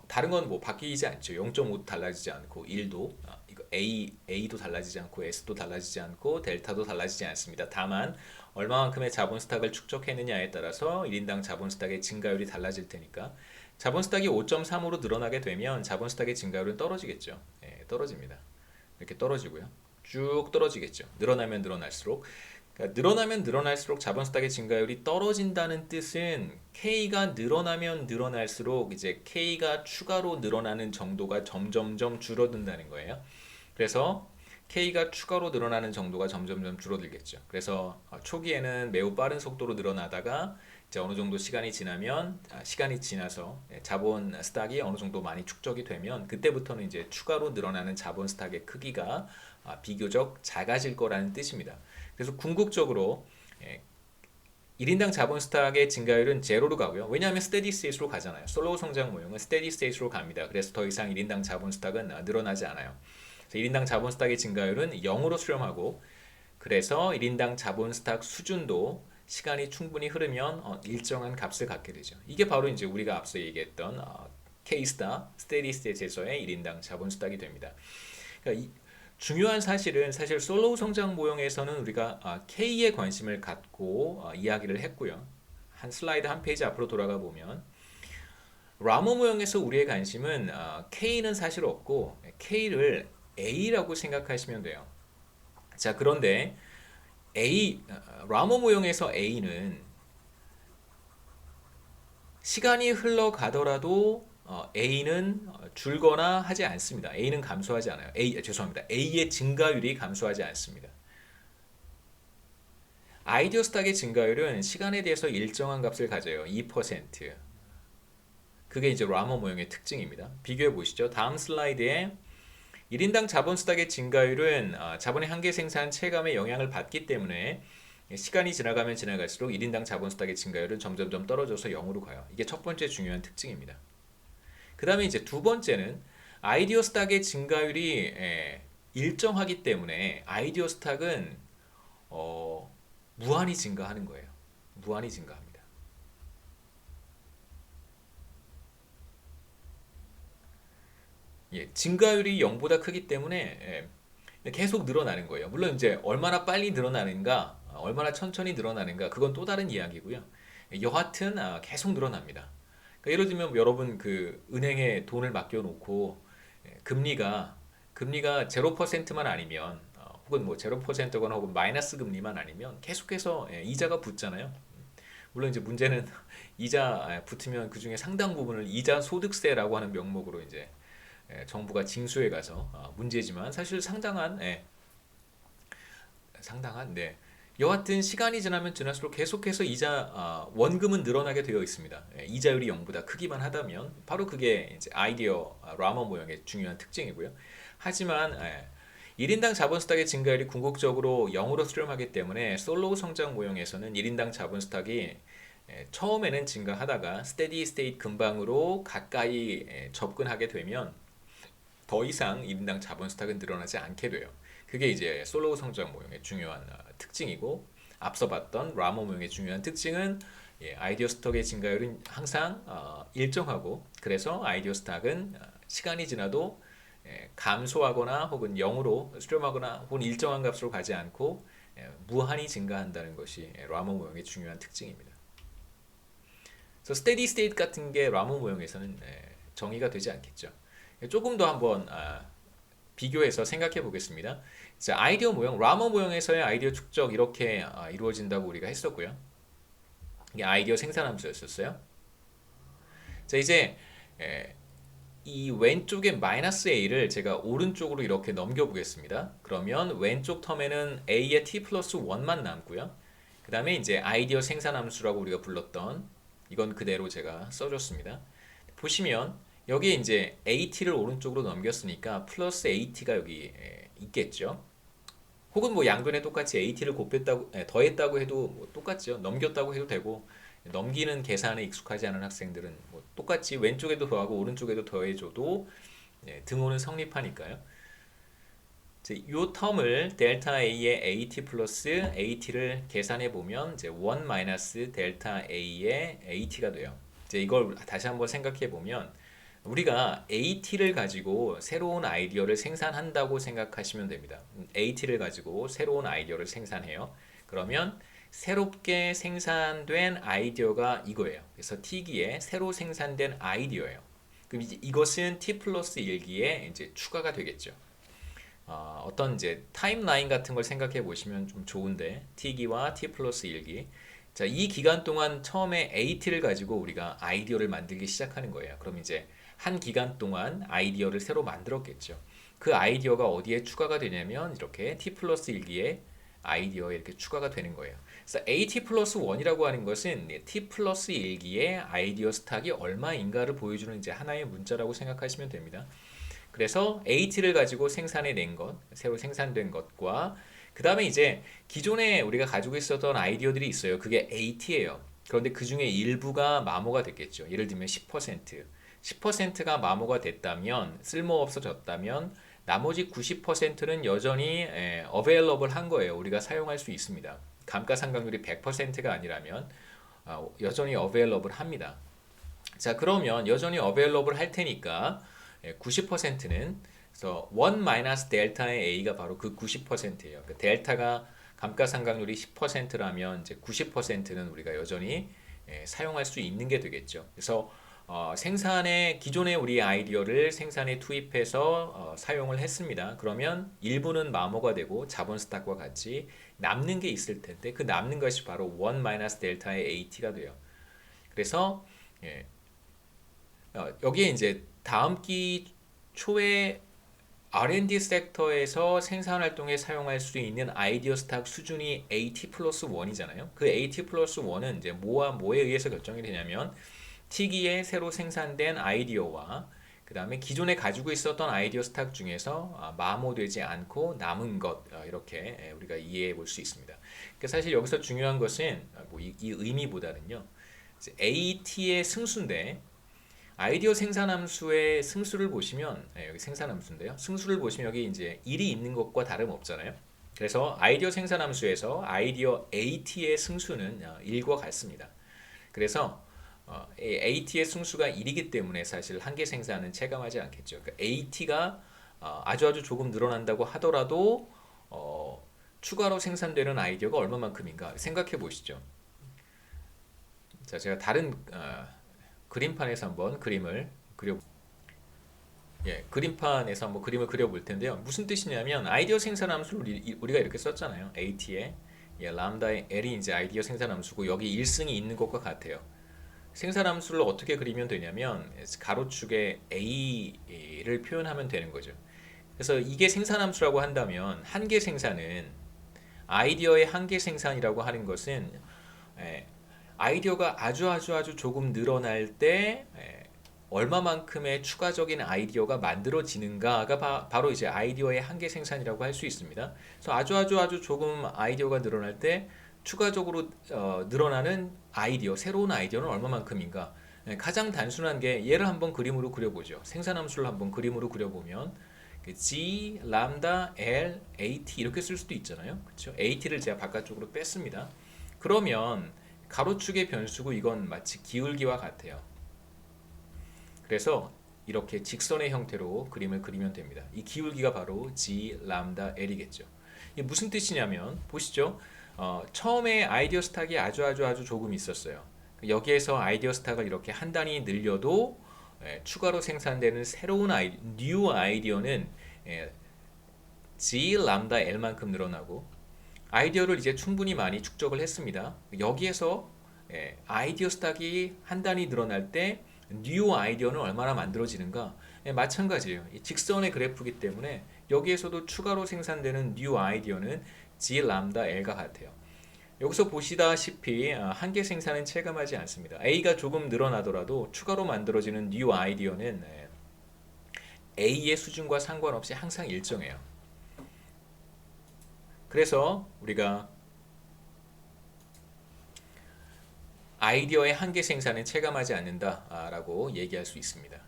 다른 건 뭐 바뀌지 않죠. 0.5도 달라지지 않고 1도 이거 A도 달라지지 않고 S도 달라지지 않고 델타도 달라지지 않습니다. 다만 얼마만큼의 자본 스탁을 축적했느냐에 따라서 1인당 자본 스탁의 증가율이 달라질 테니까 자본 스탁이 5.3으로 늘어나게 되면 자본 스탁의 증가율은 떨어지겠죠. 떨어집니다. 이렇게 떨어지고요. 쭉 떨어지겠죠. 늘어나면 늘어날수록 그러니까 늘어나면 늘어날수록 자본 스탁의 증가율이 떨어진다는 뜻은 K가 늘어나면 늘어날수록 이제 K가 추가로 늘어나는 정도가 점점점 줄어든다는 거예요. 그래서 K가 추가로 늘어나는 정도가 점점점 줄어들겠죠. 그래서 초기에는 매우 빠른 속도로 늘어나다가 이제 어느 정도 시간이 지나서 자본 스탁이 어느 정도 많이 축적이 되면 그때부터는 이제 추가로 늘어나는 자본 스탁의 크기가 비교적 작아질 거라는 뜻입니다. 그래서 궁극적으로 1인당 자본 스탁의 증가율은 제로로 가고요. 왜냐하면 스테디 스테이트로 가잖아요. 솔로 성장 모형은 스테디 스테이트로 갑니다. 그래서 더 이상 1인당 자본 스탁은 늘어나지 않아요. 1인당 자본 스탁의 증가율은 0으로 수렴하고 그래서 1인당 자본 스탁 수준도 시간이 충분히 흐르면 일정한 값을 갖게 되죠. 이게 바로 이제 우리가 앞서 얘기했던 K-스탁, 스테디 스테이트에서의 1인당 자본 스탁이 됩니다. 그러니까 중요한 사실은 사실 솔로우 성장 모형에서는 우리가 K에 관심을 갖고 이야기를 했고요. 한 슬라이드 한 페이지 앞으로 돌아가 보면 라모 모형에서 우리의 관심은 K는 사실 없고 K를 A라고 생각하시면 돼요. 자, 그런데 라모 모형에서 A는 시간이 흘러가더라도 A는 줄거나 하지 않습니다. A는 감소하지 않아요. 죄송합니다. A의 증가율이 감소하지 않습니다. 아이디어 스탁의 증가율은 시간에 대해서 일정한 값을 가져요. 2%. 그게 이제 라모 모형의 특징입니다. 비교해 보시죠. 다음 슬라이드에 1인당 자본 스탁의 증가율은 자본의 한계 생산 체감에 영향을 받기 때문에 시간이 지나가면 지나갈수록 1인당 자본 스탁의 증가율은 점점점 떨어져서 0으로 가요. 이게 첫 번째 중요한 특징입니다. 그 다음에 이제 두 번째는 아이디어 스탁의 증가율이 일정하기 때문에 아이디어 스탁은 무한히 증가하는 거예요. 무한히 증가합니다. 증가율이 0보다 크기 때문에 계속 늘어나는 거예요. 물론 이제 얼마나 빨리 늘어나는가, 얼마나 천천히 늘어나는가, 그건 또 다른 이야기고요. 여하튼 계속 늘어납니다. 그러니까 예를 들면 여러분 그 은행에 돈을 맡겨놓고 금리가 0%만 아니면 혹은 뭐 0%거나 혹은 마이너스 금리만 아니면 계속해서 이자가 붙잖아요. 물론 이제 문제는 이자 붙으면 그 중에 상당 부분을 이자 소득세라고 하는 명목으로 이제 정부가 징수해 가서 문제지만 사실 상당한 네. 여하튼 시간이 지나면 지날수록 계속해서 원금은 늘어나게 되어 있습니다. 이자율이 0보다 크기만 하다면 바로 그게 이제 아이디어 라머 모형의 중요한 특징이고요. 하지만 1인당 자본 스탁의 증가율이 궁극적으로 0으로 수렴하기 때문에 솔로우 성장 모형에서는 1인당 자본 스탁이 처음에는 증가하다가 스테디 스테이트 근방으로 가까이 접근하게 되면 더 이상 1인당 자본 스탁은 늘어나지 않게 돼요. 그게 이제 솔로우 성장 모형의 중요한 특징이고, 앞서 봤던 라머 모형의 중요한 특징은 아이디어 스탁의 증가율은 항상 일정하고, 그래서 아이디어 스탁은 시간이 지나도 감소하거나 혹은 0으로 수렴하거나 혹은 일정한 값으로 가지 않고 무한히 증가한다는 것이 라머 모형의 중요한 특징입니다. 그래서 스테디 스테이트 같은 게 라머 모형에서는 정의가 되지 않겠죠. 조금 더 한번 비교해서 생각해 보겠습니다. 자, 아이디어 모형, 라머 모형에서의 아이디어 축적 이렇게 이루어진다고 우리가 했었고요. 이게 아이디어 생산함수였었어요. 자, 이제 이 왼쪽에 마이너스 a를 제가 오른쪽으로 이렇게 넘겨 보겠습니다. 그러면 왼쪽 텀에는 a의 t 플러스 1만 남고요. 그 다음에 이제 아이디어 생산함수라고 우리가 불렀던 이건 그대로 제가 써줬습니다. 보시면 여기 이제 AT를 오른쪽으로 넘겼으니까 플러스 AT가 여기 있겠죠. 혹은 뭐 양변에 똑같이 AT를 더했다고 해도 뭐 똑같죠. 넘겼다고 해도 되고, 넘기는 계산에 익숙하지 않은 학생들은 뭐 똑같이 왼쪽에도 더하고 오른쪽에도 더해줘도 등호는 성립하니까요. 이 텀을 델타 A의 AT 플러스 AT를 계산해 보면 이제 1 마이너스 델타 A의 AT가 돼요. 이제 이걸 다시 한번 생각해 보면 우리가 AT를 가지고 새로운 아이디어를 생산한다고 생각하시면 됩니다. AT를 가지고 새로운 아이디어를 생산해요. 그러면 새롭게 생산된 아이디어가 이거예요. 그래서 T기에 새로 생산된 아이디어예요. 그럼 이제 이것은 T 플러스 1기에 이제 추가가 되겠죠. 어떤 이제 타임라인 같은 걸 생각해 보시면 좀 좋은데, T기와 T 플러스 1기. 자, 이 기간 동안 처음에 AT를 가지고 우리가 아이디어를 만들기 시작하는 거예요. 그럼 이제 한 기간 동안 아이디어를 새로 만들었겠죠. 그 아이디어가 어디에 추가가 되냐면 이렇게 T 플러스 1기에 아이디어에 이렇게 추가가 되는 거예요. 그래서 AT 플러스 1이라고 하는 것은 T 플러스 1기의 아이디어 스탁이 얼마인가를 보여주는 이제 하나의 문자라고 생각하시면 됩니다. 그래서 AT를 가지고 생산해낸 것, 새로 생산된 것과 그 다음에 이제 기존에 우리가 가지고 있었던 아이디어들이 있어요. 그게 AT예요. 그런데 그 중에 일부가 마모가 됐겠죠. 예를 들면 10%가 마모가 됐다면, 쓸모없어졌다면 나머지 90%는 여전히 available 한 거예요. 우리가 사용할 수 있습니다. 감가상각률이 100%가 아니라면 여전히 available 합니다. 자, 그러면 여전히 available 할 테니까 90%는 그래서 1 마이너스 델타의 a가 바로 그 90%예요. 그러니까 델타가 감가상각률이 10%라면 이제 90%는 우리가 여전히 사용할 수 있는 게 되겠죠. 그래서 기존의 우리 아이디어를 생산에 투입해서 사용을 했습니다. 그러면 일부는 마모가 되고 자본 스탁과 같이 남는 게 있을 텐데, 그 남는 것이 바로 1 마이너스 델타의 AT가 돼요. 그래서 여기에 이제 다음 기 초에 R&D 섹터에서 생산 활동에 사용할 수 있는 아이디어 스탁 수준이 AT 플러스 1이잖아요. 그 AT 플러스 1은 이제 뭐와 뭐에 의해서 결정이 되냐면 T기에 새로 생산된 아이디어와 그 다음에 기존에 가지고 있었던 아이디어 스탁 중에서 마모되지 않고 남은 것, 이렇게 우리가 이해해 볼 수 있습니다. 그러니까 사실 여기서 중요한 것은 이 의미보다는요, AT의 승수인데, 아이디어 생산함수의 승수를 보시면 여기 생산함수인데요. 승수를 보시면 여기 이제 1이 있는 것과 다름없잖아요. 그래서 아이디어 생산함수에서 아이디어 AT의 승수는 1과 같습니다. 그래서 AT의 승수가 1이기 때문에 사실 한 개 생산은 체감하지 않겠죠. 그러니까 AT가 아주 조금 늘어난다고 하더라도 추가로 생산되는 아이디어가 얼마만큼인가 생각해 보시죠. 자, 제가 다른 그림판에서 한번 그림을 그려 그림판에서 한번 그림을 그려볼 텐데요. 무슨 뜻이냐면 아이디어 생산 함수를 우리가 이렇게 썼잖아요. AT에 람다의 L이 이제 아이디어 생산 함수고 여기 1승이 있는 것과 같아요. 생산 함수를 어떻게 그리면 되냐면 가로축에 A를 표현하면 되는 거죠. 그래서 이게 생산 함수라고 한다면 한계 생산은 아이디어의 한계 생산이라고 하는 것은 아이디어가 아주 조금 늘어날 때 얼마만큼의 추가적인 아이디어가 만들어지는가가 바로 이제 아이디어의 한계 생산이라고 할 수 있습니다. 그래서 아주 조금 아이디어가 늘어날 때 추가적으로 늘어나는 아이디어, 새로운 아이디어는 얼마만큼인가? 가장 단순한 게 얘를 한번 그림으로 그려보죠. 생산함수를 한번 그림으로 그려보면 G, 람다, L, AT 이렇게 쓸 수도 있잖아요. 그렇죠? AT를 제가 바깥쪽으로 뺐습니다. 그러면 가로축의 변수고 이건 마치 기울기와 같아요. 그래서 이렇게 직선의 형태로 그림을 그리면 됩니다. 이 기울기가 바로 G, 람다, L이겠죠. 이게 무슨 뜻이냐면 보시죠. 처음에 아이디어 스탁이 아주 조금 있었어요. 여기에서 아이디어 스탁을 이렇게 한 단위 늘려도 추가로 생산되는 새로운 뉴 아이디어는 G, 람다, L만큼 늘어나고 아이디어를 이제 충분히 많이 축적을 했습니다. 여기에서 아이디어 스탁이 한 단위 늘어날 때 뉴 아이디어는 얼마나 만들어지는가? 마찬가지예요. 이 직선의 그래프이기 때문에 여기에서도 추가로 생산되는 뉴 아이디어는 G, 람다, L과 같아요. 여기서 보시다시피 한계 생산은 체감하지 않습니다. A가 조금 늘어나더라도 추가로 만들어지는 뉴 아이디어는 A의 수준과 상관없이 항상 일정해요. 그래서 우리가 아이디어의 한계 생산은 체감하지 않는다라고 얘기할 수 있습니다.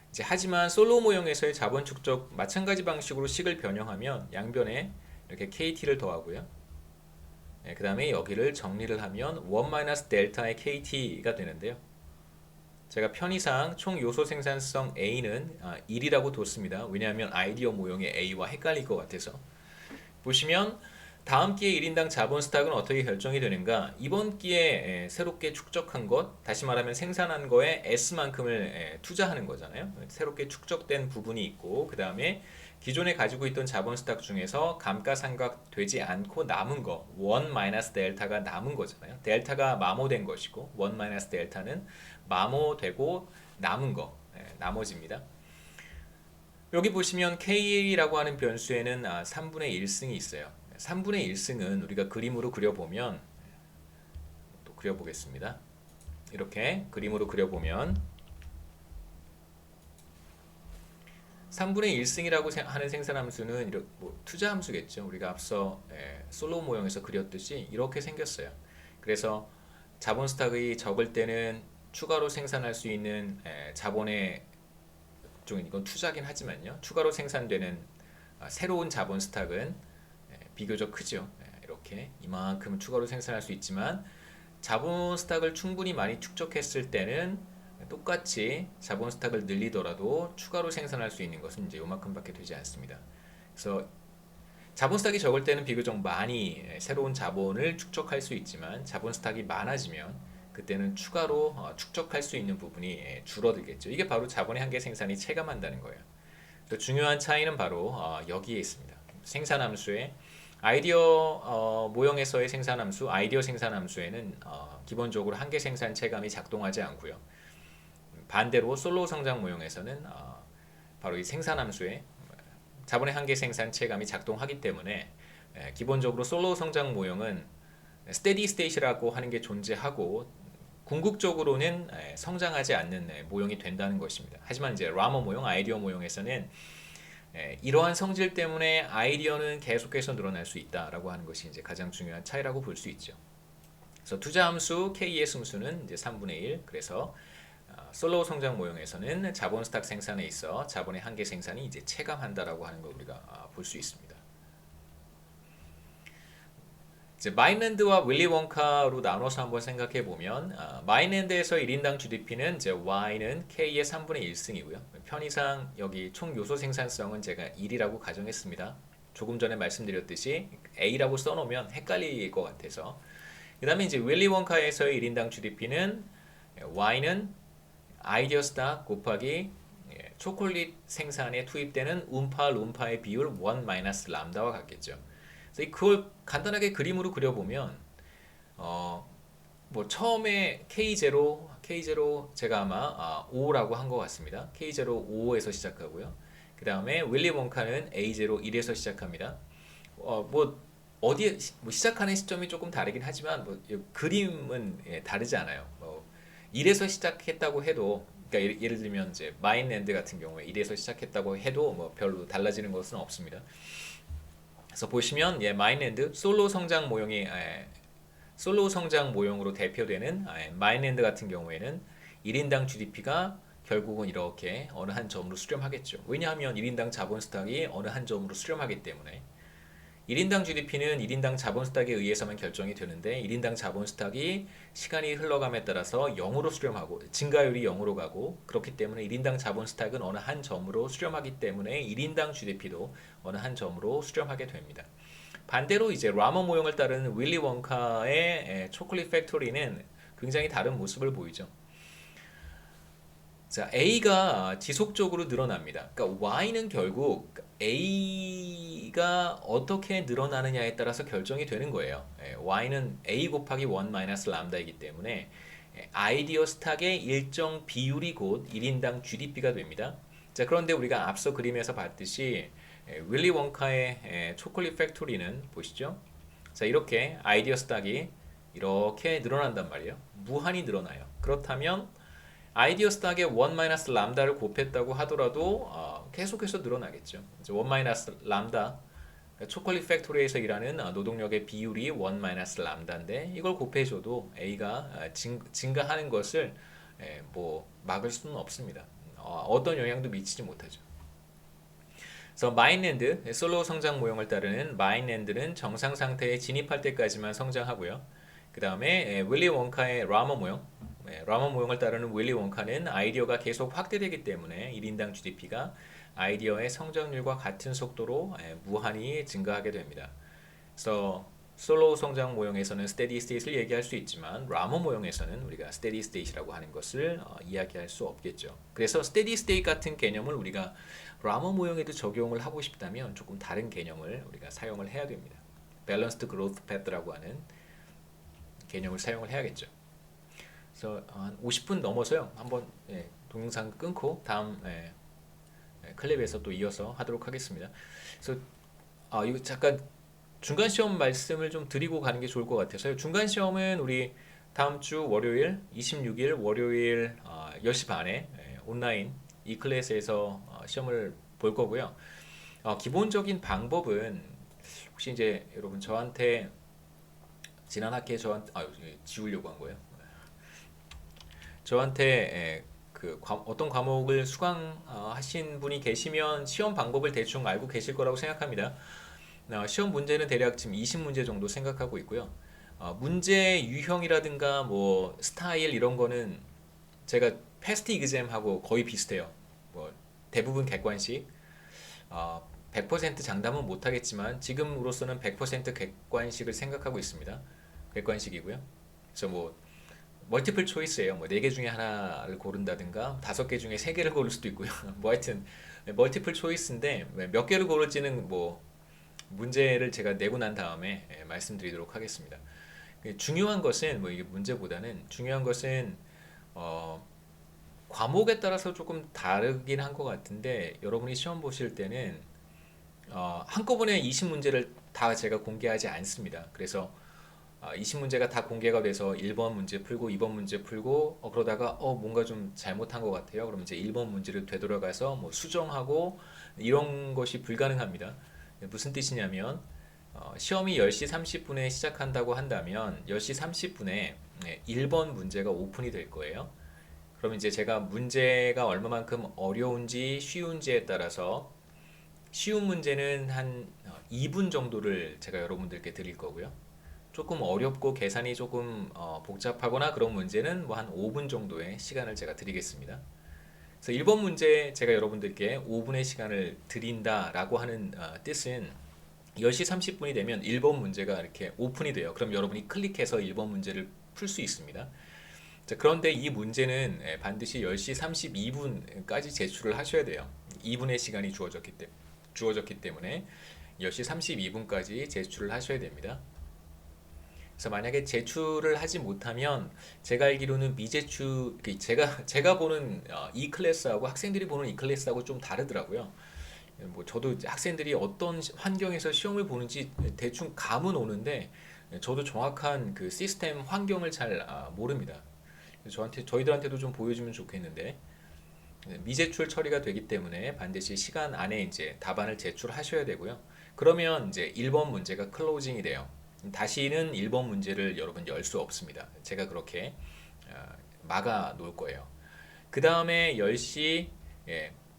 이제 하지만 솔로 모형에서의 자본 축적 마찬가지 방식으로 식을 변형하면 양변에 이렇게 KT를 더하고요. 그 다음에 여기를 정리를 하면 1 델타의 KT가 되는데요. 제가 편의상 총 요소 생산성 A는 1이라고 뒀습니다. 왜냐하면 아이디어 모형의 A와 헷갈릴 것 같아서. 보시면 다음 기회 1인당 자본 스탁은 어떻게 결정이 되는가? 이번 기회에 새롭게 축적한 것, 다시 말하면 생산한 거에 S만큼을 투자하는 거잖아요. 새롭게 축적된 부분이 있고 그 다음에 기존에 가지고 있던 자본 스탁 중에서 감가상각 되지 않고 남은 거 1 델타가 남은 거잖아요. 델타가 마모된 것이고 1 델타는 마모되고 남은 거 나머지입니다. 여기 보시면 K라고 하는 변수에는 3분의 1승이 있어요. 3분의 1승은 우리가 그림으로 그려보면 또 그려보겠습니다. 이렇게 그림으로 그려보면 3분의 1승이라고 하는 생산함수는 투자함수겠죠. 우리가 앞서 솔로 모형에서 그렸듯이 이렇게 생겼어요. 그래서 자본 스탁이 적을 때는 추가로 생산할 수 있는 자본의 쪽은 이건 투자긴 하지만요. 추가로 생산되는 새로운 자본 스탁은 비교적 크죠. 이렇게 이만큼 추가로 생산할 수 있지만 자본 스탁을 충분히 많이 축적했을 때는 똑같이 자본 스탁을 늘리더라도 추가로 생산할 수 있는 것은 이제 요만큼밖에 되지 않습니다. 그래서 자본 스탁이 적을 때는 비교적 많이 새로운 자본을 축적할 수 있지만 자본 스탁이 많아지면 그때는 추가로 축적할 수 있는 부분이 줄어들겠죠. 이게 바로 자본의 한계 생산이 체감한다는 거예요. 중요한 차이는 바로 여기에 있습니다. 생산함수의 아이디어 모형에서의 생산함수, 아이디어 생산함수에는 기본적으로 한계 생산 체감이 작동하지 않고요. 반대로 솔로 성장 모형에서는 바로 이 생산함수의 자본의 한계 생산 체감이 작동하기 때문에 기본적으로 솔로 성장 모형은 스테디 스테이트라고 하는 게 존재하고 궁극적으로는 성장하지 않는 모형이 된다는 것입니다. 하지만 이제 라머 모형, 아이디어 모형에서는 이러한 성질 때문에 아이디어는 계속해서 늘어날 수 있다라고 하는 것이 이제 가장 중요한 차이라고 볼 수 있죠. 그래서 투자 함수 K의 승수는 이제 3분의 1. 그래서 솔로 성장 모형에서는 자본 스탁 생산에 있어 자본의 한계 생산이 이제 체감한다라고 하는 걸 우리가 볼 수 있습니다. 이제 마인랜드와 윌리 원카로 나눠서 한번 생각해 보면 마인랜드에서 1인당 GDP는 이제 Y는 K의 3분의 1승이고요. 편의상 여기 총 요소 생산성은 제가 1이라고 가정했습니다. 조금 전에 말씀드렸듯이 A라고 써놓으면 헷갈릴 것 같아서. 그 다음에 이제 윌리 원카에서의 1인당 GDP는 Y는 아이디어 스탁 곱하기 초콜릿 생산에 투입되는 음파 룸파의 비율 1 마이너스 람다와 같겠죠. 그래서 그걸 간단하게 그림으로 그려보면 뭐 처음에 K0 제가 아마 5라고 한 것 같습니다. K0 5에서 시작하고요. 그 다음에 윌리 원카는 A0 1에서 시작합니다. 뭐 어디에 뭐 시작하는 시점이 조금 다르긴 하지만 뭐 그림은 다르지 않아요. 뭐 1에서 시작했다고 해도 그러니까 예를 들면 이제 마인랜드 같은 경우에 1에서 시작했다고 해도 뭐 별로 달라지는 것은 없습니다. 그래서 보시면 마인랜드 솔로 성장 모형으로 대표되는 마인랜드 같은 경우에는 1인당 GDP가 결국은 이렇게 어느 한 점으로 수렴하겠죠. 왜냐하면 1인당 자본 스탁이 어느 한 점으로 수렴하기 때문에 1인당 GDP는 1인당 자본 스탁에 의해서만 결정이 되는데 1인당 자본 스탁이 시간이 흘러감에 따라서 0으로 수렴하고 증가율이 0으로 가고 그렇기 때문에 1인당 자본 스탁은 어느 한 점으로 수렴하기 때문에 1인당 GDP도 어느 한 점으로 수렴하게 됩니다. 반대로 이제 라머 모형을 따르는 윌리 원카의 초콜릿 팩토리는 굉장히 다른 모습을 보이죠. 자, A가 지속적으로 늘어납니다. 그러니까 Y는 결국 A가 어떻게 늘어나느냐에 따라서 결정이 되는 거예요. Y는 A 곱하기 1 마이너스 람다이기 때문에 아이디어 스탁의 일정 비율이 곧 1인당 GDP가 됩니다. 자, 그런데 우리가 앞서 그림에서 봤듯이 윌리 원카의 초콜릿 팩토리는 보시죠. 자, 이렇게 아이디어 스탁이 이렇게 늘어난단 말이에요. 무한히 늘어나요. 그렇다면 아이디어 스탁에 1 마이너스 람다를 곱했다고 하더라도 계속해서 늘어나겠죠. 1 마이너스 람다 초콜릿 팩토리에서 일하는 노동력의 비율이 1 마이너스 람다인데 이걸 곱해줘도 A가 증가하는 것을 뭐 막을 수는 없습니다. 어떤 영향도 미치지 못하죠. 그래서 마인랜드 솔로 성장 모형을 따르는 마인랜드는 정상 상태에 진입할 때까지만 성장하고요. 그 다음에 윌리 원카의 라머 모형을 따르는 윌리 원카는 아이디어가 계속 확대되기 때문에 1인당 GDP가 아이디어의 성장률과 같은 속도로 무한히 증가하게 됩니다. 그래서 솔로 성장 모형에서는 스테디 스테이트를 얘기할 수 있지만 라머 모형에서는 우리가 스테디 스테이트라고 하는 것을 이야기할 수 없겠죠. 그래서 스테디 스테이트 같은 개념을 우리가 라머 모형에도 적용을 하고 싶다면 조금 다른 개념을 우리가 사용을 해야 됩니다. 밸런스드 그로스 패스라고 하는 개념을 사용을 해야겠죠. 그래서 한 50분 넘어서요. 한번 동영상 끊고 다음 클립에서 또 이어서 하도록 하겠습니다. 그래서 이거 잠깐 중간 시험 말씀을 좀 드리고 가는 게 좋을 것 같아서요. 중간 시험은 우리 다음 주 월요일 26일 월요일 10시 반에 온라인 이클래스에서 시험을 볼 거고요. 기본적인 방법은 혹시 이제 여러분 저한테 지난 학기에 저한테 지우려고 한 거예요. 저한테 어떤 과목을 수강하신 분이 계시면 시험 방법을 대충 알고 계실 거라고 생각합니다. 시험 문제는 대략 지금 20문제 정도 생각하고 있고요. 문제 유형이라든가 뭐 스타일 이런 거는 제가 패스트 이그잼하고 거의 비슷해요. 뭐 대부분 객관식. 100% 장담은 못하겠지만 지금으로서는 100% 객관식을 생각하고 있습니다. 객관식이고요. 그래서 뭐 멀티플 초이스예요. 뭐 4개 중에 하나를 고른다든가 5개 중에 3개를 고를 수도 있고요. 뭐 하여튼 멀티플 초이스인데 몇 개를 고를지는 뭐 문제를 제가 내고 난 다음에 말씀드리도록 하겠습니다. 중요한 것은 뭐 이게 문제보다는 중요한 것은 과목에 따라서 조금 다르긴 한 것 같은데 여러분이 시험 보실 때는 한꺼번에 20문제를 다 제가 공개하지 않습니다. 그래서 20문제가 다 공개가 돼서 1번 문제 풀고 2번 문제 풀고 그러다가 뭔가 좀 잘못한 것 같아요. 그러면 이제 1번 문제를 되돌아가서 뭐 수정하고 이런 것이 불가능합니다. 무슨 뜻이냐면 시험이 10시 30분에 시작한다고 한다면 10시 30분에 1번 문제가 오픈이 될 거예요. 그럼 이제 제가 문제가 얼마만큼 어려운지 쉬운지에 따라서 쉬운 문제는 한 2분 정도를 제가 여러분들께 드릴 거고요. 조금 어렵고 계산이 조금 복잡하거나 그런 문제는 뭐 한 5분 정도의 시간을 제가 드리겠습니다. 그래서 1번 문제 제가 여러분들께 5분의 시간을 드린다라고 하는 뜻은 10시 30분이 되면 1번 문제가 이렇게 오픈이 돼요. 그럼 여러분이 클릭해서 1번 문제를 풀 수 있습니다. 자, 그런데 이 문제는 반드시 10시 32분까지 제출을 하셔야 돼요. 2분의 시간이 주어졌기 때문에 10시 32분까지 제출을 하셔야 됩니다. 그래서 만약에 제출을 하지 못하면 제가 알기로는 미제출 제가 보는 이 클래스하고 학생들이 보는 이 클래스하고 좀 다르더라고요. 뭐 저도 학생들이 어떤 환경에서 시험을 보는지 대충 감은 오는데 저도 정확한 그 시스템 환경을 잘 모릅니다. 저희들한테도 좀 보여주면 좋겠는데 미제출 처리가 되기 때문에 반드시 시간 안에 이제 답안을 제출하셔야 되고요. 그러면 이제 1번 문제가 클로징이 돼요. 다시는 1번 문제를 여러분 열 수 없습니다. 제가 그렇게 막아 놓을 거예요. 그 다음에 10시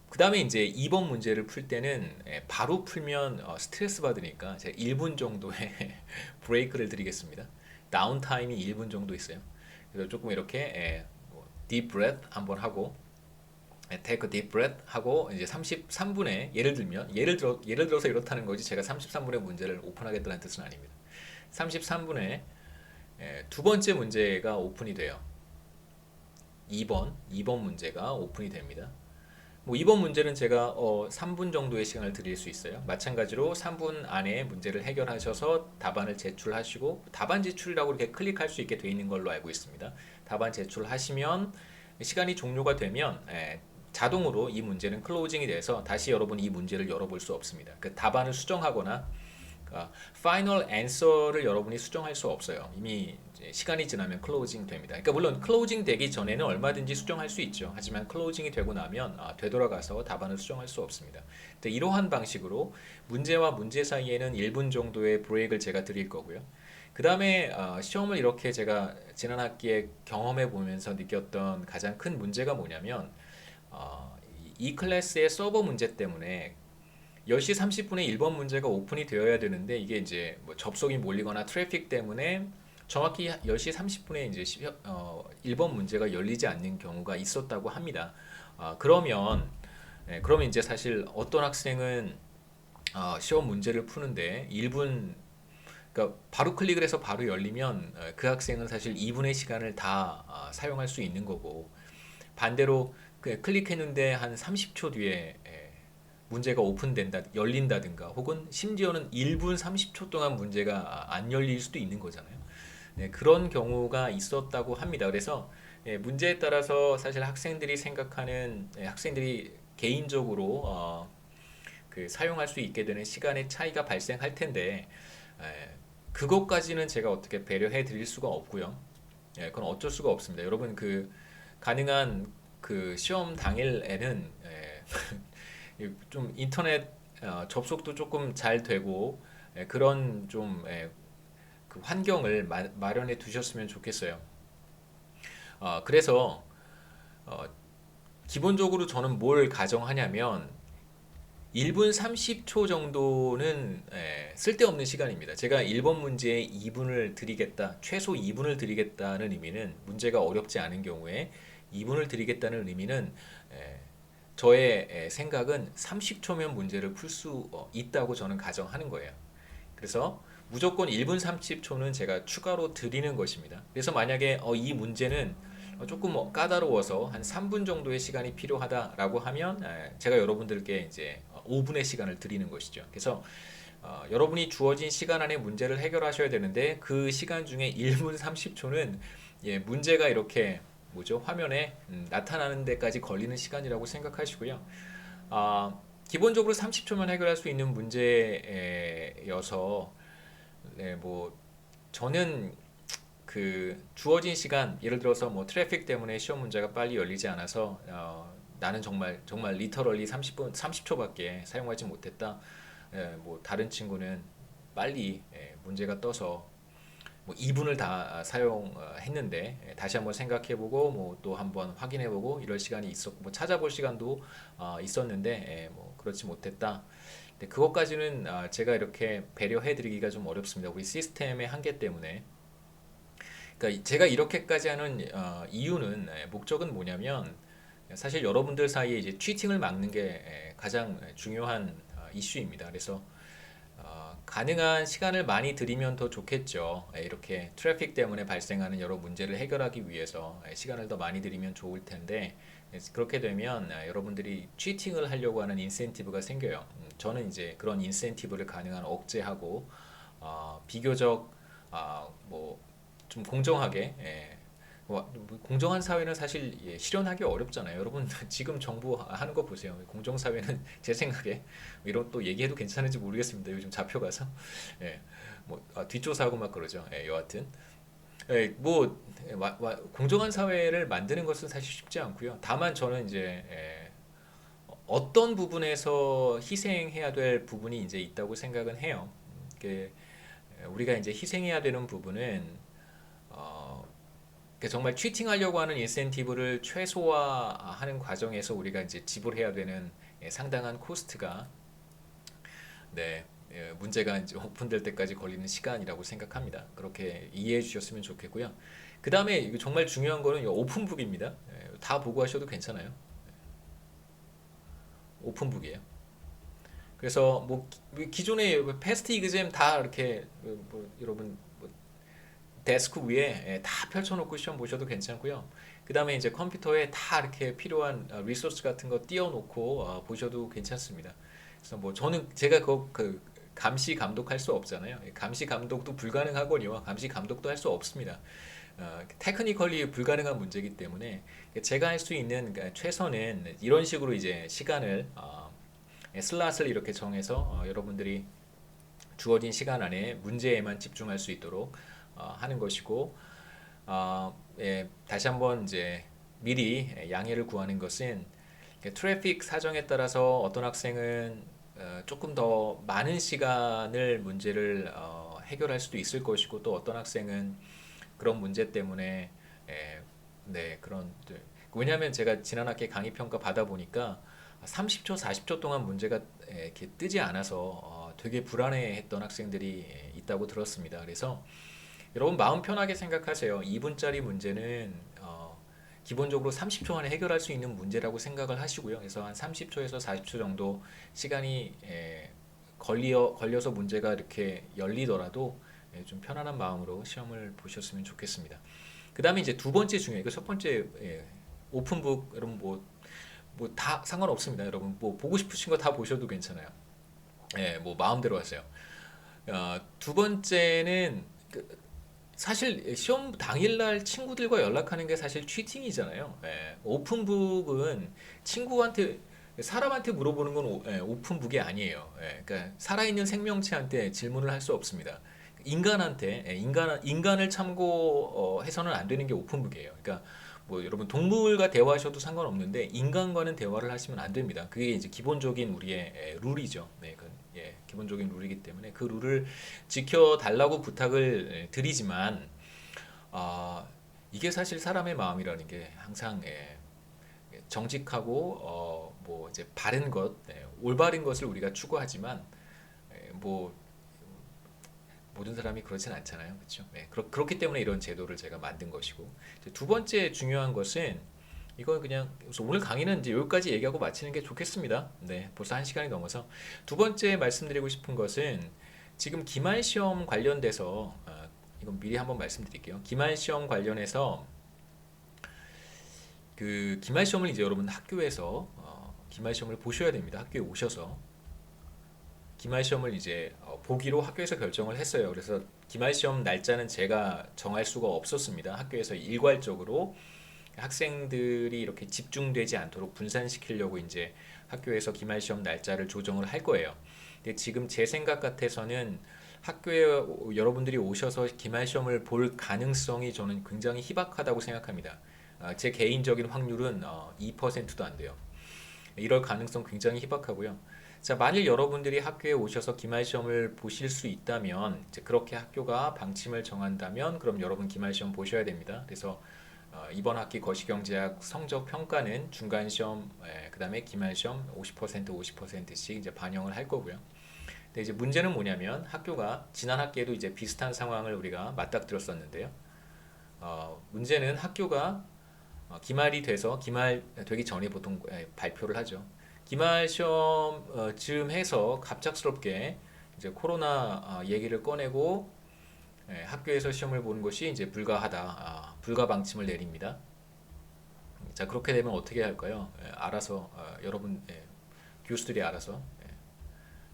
그 다음에 이제 2번 문제를 풀 때는 바로 풀면 스트레스 받으니까 제가 1분 정도의 브레이크를 드리겠습니다. 다운타임이 1분 정도 있어요. 그래서 조금 이렇게 deep breath 한번 하고 take a deep breath 하고 이제 33분에 예를 들어서 이렇다는 거지 제가 33분에 문제를 오픈하겠다는 뜻은 아닙니다. 33분에 두 번째 문제가 오픈이 돼요. 2번 문제가 오픈이 됩니다. 뭐 2번 문제는 제가 3분 정도의 시간을 드릴 수 있어요. 마찬가지로 3분 안에 문제를 해결하셔서 답안을 제출하시고 답안 제출이라고 이렇게 클릭할 수 있게 되어 있는 걸로 알고 있습니다. 답안 제출하시면 시간이 종료가 되면 자동으로 이 문제는 클로징이 돼서 다시 여러분이 이 문제를 열어볼 수 없습니다. 그 답안을 수정하거나 파이널 앤서를 여러분이 수정할 수 없어요. 이미 시간이 지나면 클로징 됩니다. 그러니까 물론 클로징 되기 전에는 얼마든지 수정할 수 있죠. 하지만 클로징이 되고 나면 되돌아가서 답안을 수정할 수 없습니다. 이러한 방식으로 문제와 문제 사이에는 1분 정도의 브레이크를 제가 드릴 거고요. 그 다음에 시험을 이렇게 제가 지난 학기에 경험해 보면서 느꼈던 가장 큰 문제가 뭐냐면 이 클래스의 서버 문제 때문에 10시 30분에 1번 문제가 오픈이 되어야 되는데 이게 이제 뭐 접속이 몰리거나 트래픽 때문에 정확히 10시 30분에 이제 1번 문제가 열리지 않는 경우가 있었다고 합니다. 그러면 이제 사실 어떤 학생은 시험 문제를 푸는데 1분 그러니까 바로 클릭을 해서 바로 열리면 그 학생은 사실 2분의 시간을 다 사용할 수 있는 거고 반대로 클릭했는데 한 30초 뒤에 문제가 열린다든가 혹은 심지어는 1분 30초 동안 문제가 안 열릴 수도 있는 거잖아요. 그런 경우가 있었다고 합니다. 그래서 문제에 따라서 사실 학생들이 개인적으로 그 사용할 수 있게 되는 시간의 차이가 발생할 텐데 그것까지는 제가 어떻게 배려해 드릴 수가 없고요. 그건 어쩔 수가 없습니다. 여러분 가능한 그 시험 당일에는 좀 인터넷 접속도 조금 잘 되고 그런 좀 그 환경을 마련해 두셨으면 좋겠어요. 그래서 기본적으로 저는 뭘 가정하냐면 1분 30초 정도는 쓸데없는 시간입니다. 제가 1번 문제에 2분을 드리겠다, 최소 2분을 드리겠다는 의미는 문제가 어렵지 않은 경우에 2분을 드리겠다는 의미는 저의 생각은 30초면 문제를 풀 수 있다고 저는 가정하는 거예요. 그래서 무조건 1분 30초는 제가 추가로 드리는 것입니다. 그래서 만약에 이 문제는 조금 까다로워서 한 3분 정도의 시간이 필요하다라고 하면 제가 여러분들께 이제 5분의 시간을 드리는 것이죠. 그래서 여러분이 주어진 시간 안에 문제를 해결하셔야 되는데 그 시간 중에 1분 30초는 문제가 이렇게 화면에 나타나는 데까지 걸리는 시간이라고 생각하시고요. 기본적으로 30초면 해결할 수 있는 문제여서 저는 그 주어진 시간 예를 들어서 뭐 트래픽 때문에 시험 문제가 빨리 열리지 않아서 나는 정말 리터럴리 30초밖에 사용하지 못했다. 뭐 다른 친구는 빨리 문제가 떠서 뭐 2분을 다 사용했는데 다시 한번 생각해보고 뭐 또 한번 확인해보고 이럴 시간이 있었고 뭐 찾아볼 시간도 있었는데 뭐 그렇지 못했다. 근데 그것까지는 제가 이렇게 배려해드리기가 좀 어렵습니다. 우리 시스템의 한계 때문에. 그러니까 제가 이렇게까지 하는 이유는 목적은 뭐냐면 사실 여러분들 사이에 이제 치팅을 막는 게 가장 중요한 이슈입니다. 그래서 가능한 시간을 많이 들이면 더 좋겠죠. 이렇게 트래픽 때문에 발생하는 여러 문제를 해결하기 위해서 시간을 더 많이 들이면 좋을 텐데 그렇게 되면 여러분들이 치팅을 하려고 하는 인센티브가 생겨요. 저는 이제 그런 인센티브를 가능한 억제하고 비교적 뭐좀 공정하게 공정한 사회는 사실 실현하기 어렵잖아요. 여러분 지금 정부 하는 거 보세요. 공정 사회는 제 생각에 이런 또 얘기해도 괜찮은지 모르겠습니다. 요즘 잡혀가서 예, 뭐 뒷조사하고 막 그러죠. 여하튼 공정한 사회를 만드는 것은 사실 쉽지 않고요. 다만 저는 이제 어떤 부분에서 희생해야 될 부분이 이제 있다고 생각은 해요. 우리가 이제 희생해야 되는 부분은 어, 정말 취팅하려고 하는 인센티브를 최소화하는 과정에서 우리가 이제 지불해야 되는 상당한 코스트가 문제가 이제 오픈될 때까지 걸리는 시간이라고 생각합니다. 그렇게 이해해 주셨으면 좋겠고요. 그 다음에 정말 중요한 거는 이 오픈북입니다. 다 보고 하셔도 괜찮아요. 오픈북이에요. 그래서 뭐 기존의 패스트 이그잼 다 이렇게 여러분 데스크 위에 다 펼쳐놓고 시험 보셔도 괜찮고요. 그 다음에 이제 컴퓨터에 다 이렇게 필요한 리소스 같은 거 띄워놓고 보셔도 괜찮습니다. 그래서 뭐 저는 제가 그 감시 감독할 수 없잖아요. 감시 감독도 불가능하거니와 감시 감독도 할 수 없습니다. 테크니컬리 불가능한 문제이기 때문에 제가 할 수 있는 최선은 이런 식으로 이제 시간을 슬롯을 이렇게 정해서 여러분들이 주어진 시간 안에 문제에만 집중할 수 있도록 하는 것이고 다시 한번 이제 미리 양해를 구하는 것은 트래픽 사정에 따라서 어떤 학생은 조금 더 많은 시간을 문제를 해결할 수도 있을 것이고 또 어떤 학생은 그런 문제 때문에 그런 왜냐하면 제가 지난 학기 강의 평가 받아 보니까 30초, 40초 동안 문제가 이렇게 뜨지 않아서 되게 불안해했던 학생들이 있다고 들었습니다. 그래서 여러분 마음 편하게 생각하세요. 2분짜리 문제는 기본적으로 30초 안에 해결할 수 있는 문제라고 생각을 하시고요. 그래서 한 30초에서 40초 정도 시간이 걸려서 문제가 이렇게 열리더라도 좀 편안한 마음으로 시험을 보셨으면 좋겠습니다. 그 다음에 이제 두 번째 중요해요. 이거 첫 번째 오픈북 여러분 뭐 다 상관없습니다. 여러분 뭐 보고 싶으신 거 다 보셔도 괜찮아요. 뭐 마음대로 하세요. 두 번째는 사실 시험 당일날 친구들과 연락하는 게 사실 취팅이잖아요. 오픈북은 친구한테 사람한테 물어보는 건 오픈북이 아니에요. 그러니까 살아있는 생명체한테 질문을 할 수 없습니다. 인간한테 인간을 참고해서는 안 되는 게 오픈북이에요. 그러니까 뭐 여러분 동물과 대화하셔도 상관없는데 인간과는 대화를 하시면 안 됩니다. 그게 이제 기본적인 우리의 룰이죠. 기본적인 룰이기 때문에 그 룰을 지켜달라고 부탁을 드리지만 이게 사실 사람의 마음이라는 게 항상 정직하고 뭐 이제 바른 것, 올바른 것을 우리가 추구하지만 뭐 모든 사람이 그렇진 않잖아요, 그렇죠? 그렇기 때문에 이런 제도를 제가 만든 것이고 두 번째 중요한 것은 이건 그냥 오늘 강의는 이제 여기까지 얘기하고 마치는 게 좋겠습니다. 벌써 한 시간이 넘어서 두 번째 말씀드리고 싶은 것은 지금 기말 시험 관련돼서 이건 미리 한번 말씀드릴게요. 기말 시험 관련해서 그 기말 시험을 이제 여러분 학교에서 기말 시험을 보셔야 됩니다. 학교에 오셔서 기말 시험을 이제 보기로 학교에서 결정을 했어요. 그래서 기말 시험 날짜는 제가 정할 수가 없었습니다. 학교에서 일괄적으로 학생들이 이렇게 집중되지 않도록 분산시키려고 이제 학교에서 기말 시험 날짜를 조정을 할 거예요. 근데 지금 제 생각 같아서는 학교에 여러분들이 오셔서 기말 시험을 볼 가능성이 저는 굉장히 희박하다고 생각합니다. 제 개인적인 확률은 2%도 안 돼요. 이럴 가능성 굉장히 희박하고요. 자, 만일 여러분들이 학교에 오셔서 기말 시험을 보실 수 있다면, 이제 그렇게 학교가 방침을 정한다면, 그럼 여러분 기말 시험 보셔야 됩니다. 그래서 이번 학기 거시경제학 성적 평가는 중간 시험, 그다음에 기말 시험 50% 50%씩 이제 반영을 할 거고요. 근데 이제 문제는 뭐냐면 학교가 지난 학기에도 이제 비슷한 상황을 우리가 맞닥뜨렸었는데요. 문제는 학교가 기말이 돼서 기말 되기 전에 보통 발표를 하죠. 기말 시험 즈음 해서 갑작스럽게 이제 코로나 얘기를 꺼내고 학교에서 시험을 보는 것이 이제 불가하다, 불가 방침을 내립니다. 자, 그렇게 되면 어떻게 할까요? 알아서 여러분 교수들이 알아서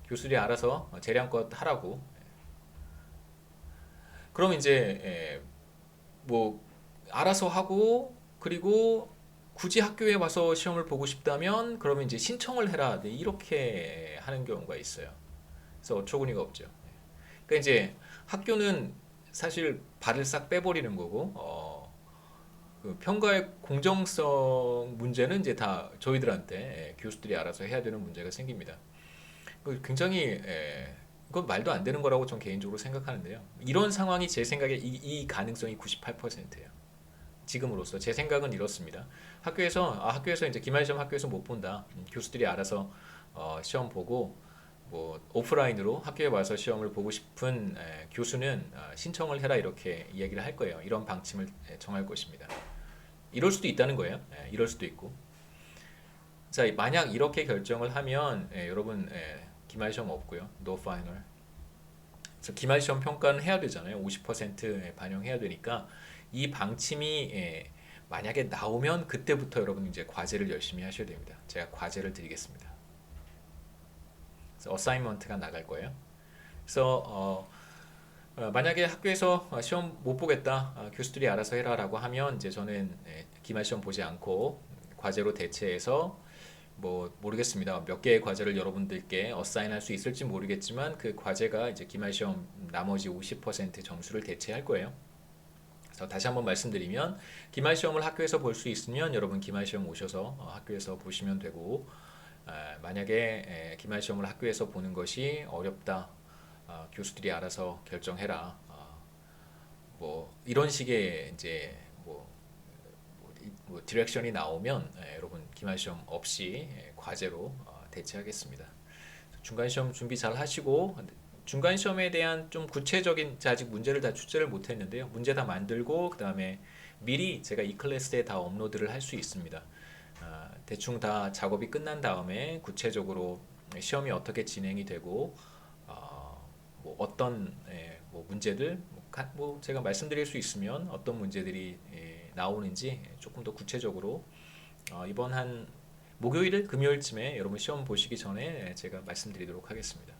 교수들이 알아서 재량껏 하라고. 그럼 이제 뭐 알아서 하고, 그리고 굳이 학교에 와서 시험을 보고 싶다면 그러면 이제 신청을 해라, 네, 이렇게 하는 경우가 있어요. 그래서 어처구니가 없죠. 그러니까 이제 학교는 사실 발을 싹 빼버리는 거고, 그 평가의 공정성 문제는 이제 다 저희들한테 교수들이 알아서 해야 되는 문제가 생깁니다. 굉장히 이건 말도 안 되는 거라고 전 개인적으로 생각하는데요. 이런 상황이 제 생각에 이 가능성이 98%예요. 지금으로서 제 생각은 이렇습니다. 학교에서 이제 기말시험 학교에서 못 본다. 교수들이 알아서 시험 보고, 뭐 오프라인으로 학교에 와서 시험을 보고 싶은 교수는 신청을 해라, 이렇게 이야기를 할 거예요. 이런 방침을 정할 것입니다. 이럴 수도 있다는 거예요. 이럴 수도 있고. 자, 만약 이렇게 결정을 하면 여러분 기말시험 없고요. No final. 그래서 기말시험 평가는 해야 되잖아요. 50% 반영해야 되니까 이 방침이 만약에 나오면 그때부터 여러분 이제 과제를 열심히 하셔야 됩니다. 제가 과제를 드리겠습니다. 그래서 어사이먼트가 나갈 거예요. 그래서 만약에 학교에서 시험 못 보겠다, 교수들이 알아서 해라라고 하면 이제 저는 기말시험 보지 않고 과제로 대체해서, 뭐 모르겠습니다. 몇 개의 과제를 여러분들께 어사인할 수 있을지 모르겠지만 그 과제가 이제 기말시험 나머지 50% 점수를 대체할 거예요. 그래서 다시 한번 말씀드리면 기말시험을 학교에서 볼 수 있으면 여러분 기말시험 오셔서 학교에서 보시면 되고, 만약에 기말시험을 학교에서 보는 것이 어렵다, 교수들이 알아서 결정해라, 뭐 이런 식의 이제 뭐 디렉션이 나오면 여러분 기말시험 없이 과제로 대체하겠습니다. 중간시험 준비 잘 하시고, 중간시험에 대한 좀 구체적인, 제가 아직 문제를 다 출제를 못했는데요. 문제 다 만들고 그 다음에 미리 제가 이 클래스에 다 업로드를 할 수 있습니다. 대충 다 작업이 끝난 다음에 구체적으로 시험이 어떻게 진행이 되고 뭐 어떤 뭐 문제들, 뭐 제가 말씀드릴 수 있으면 어떤 문제들이 나오는지 조금 더 구체적으로 이번 한 목요일, 금요일쯤에 여러분 시험 보시기 전에 제가 말씀드리도록 하겠습니다.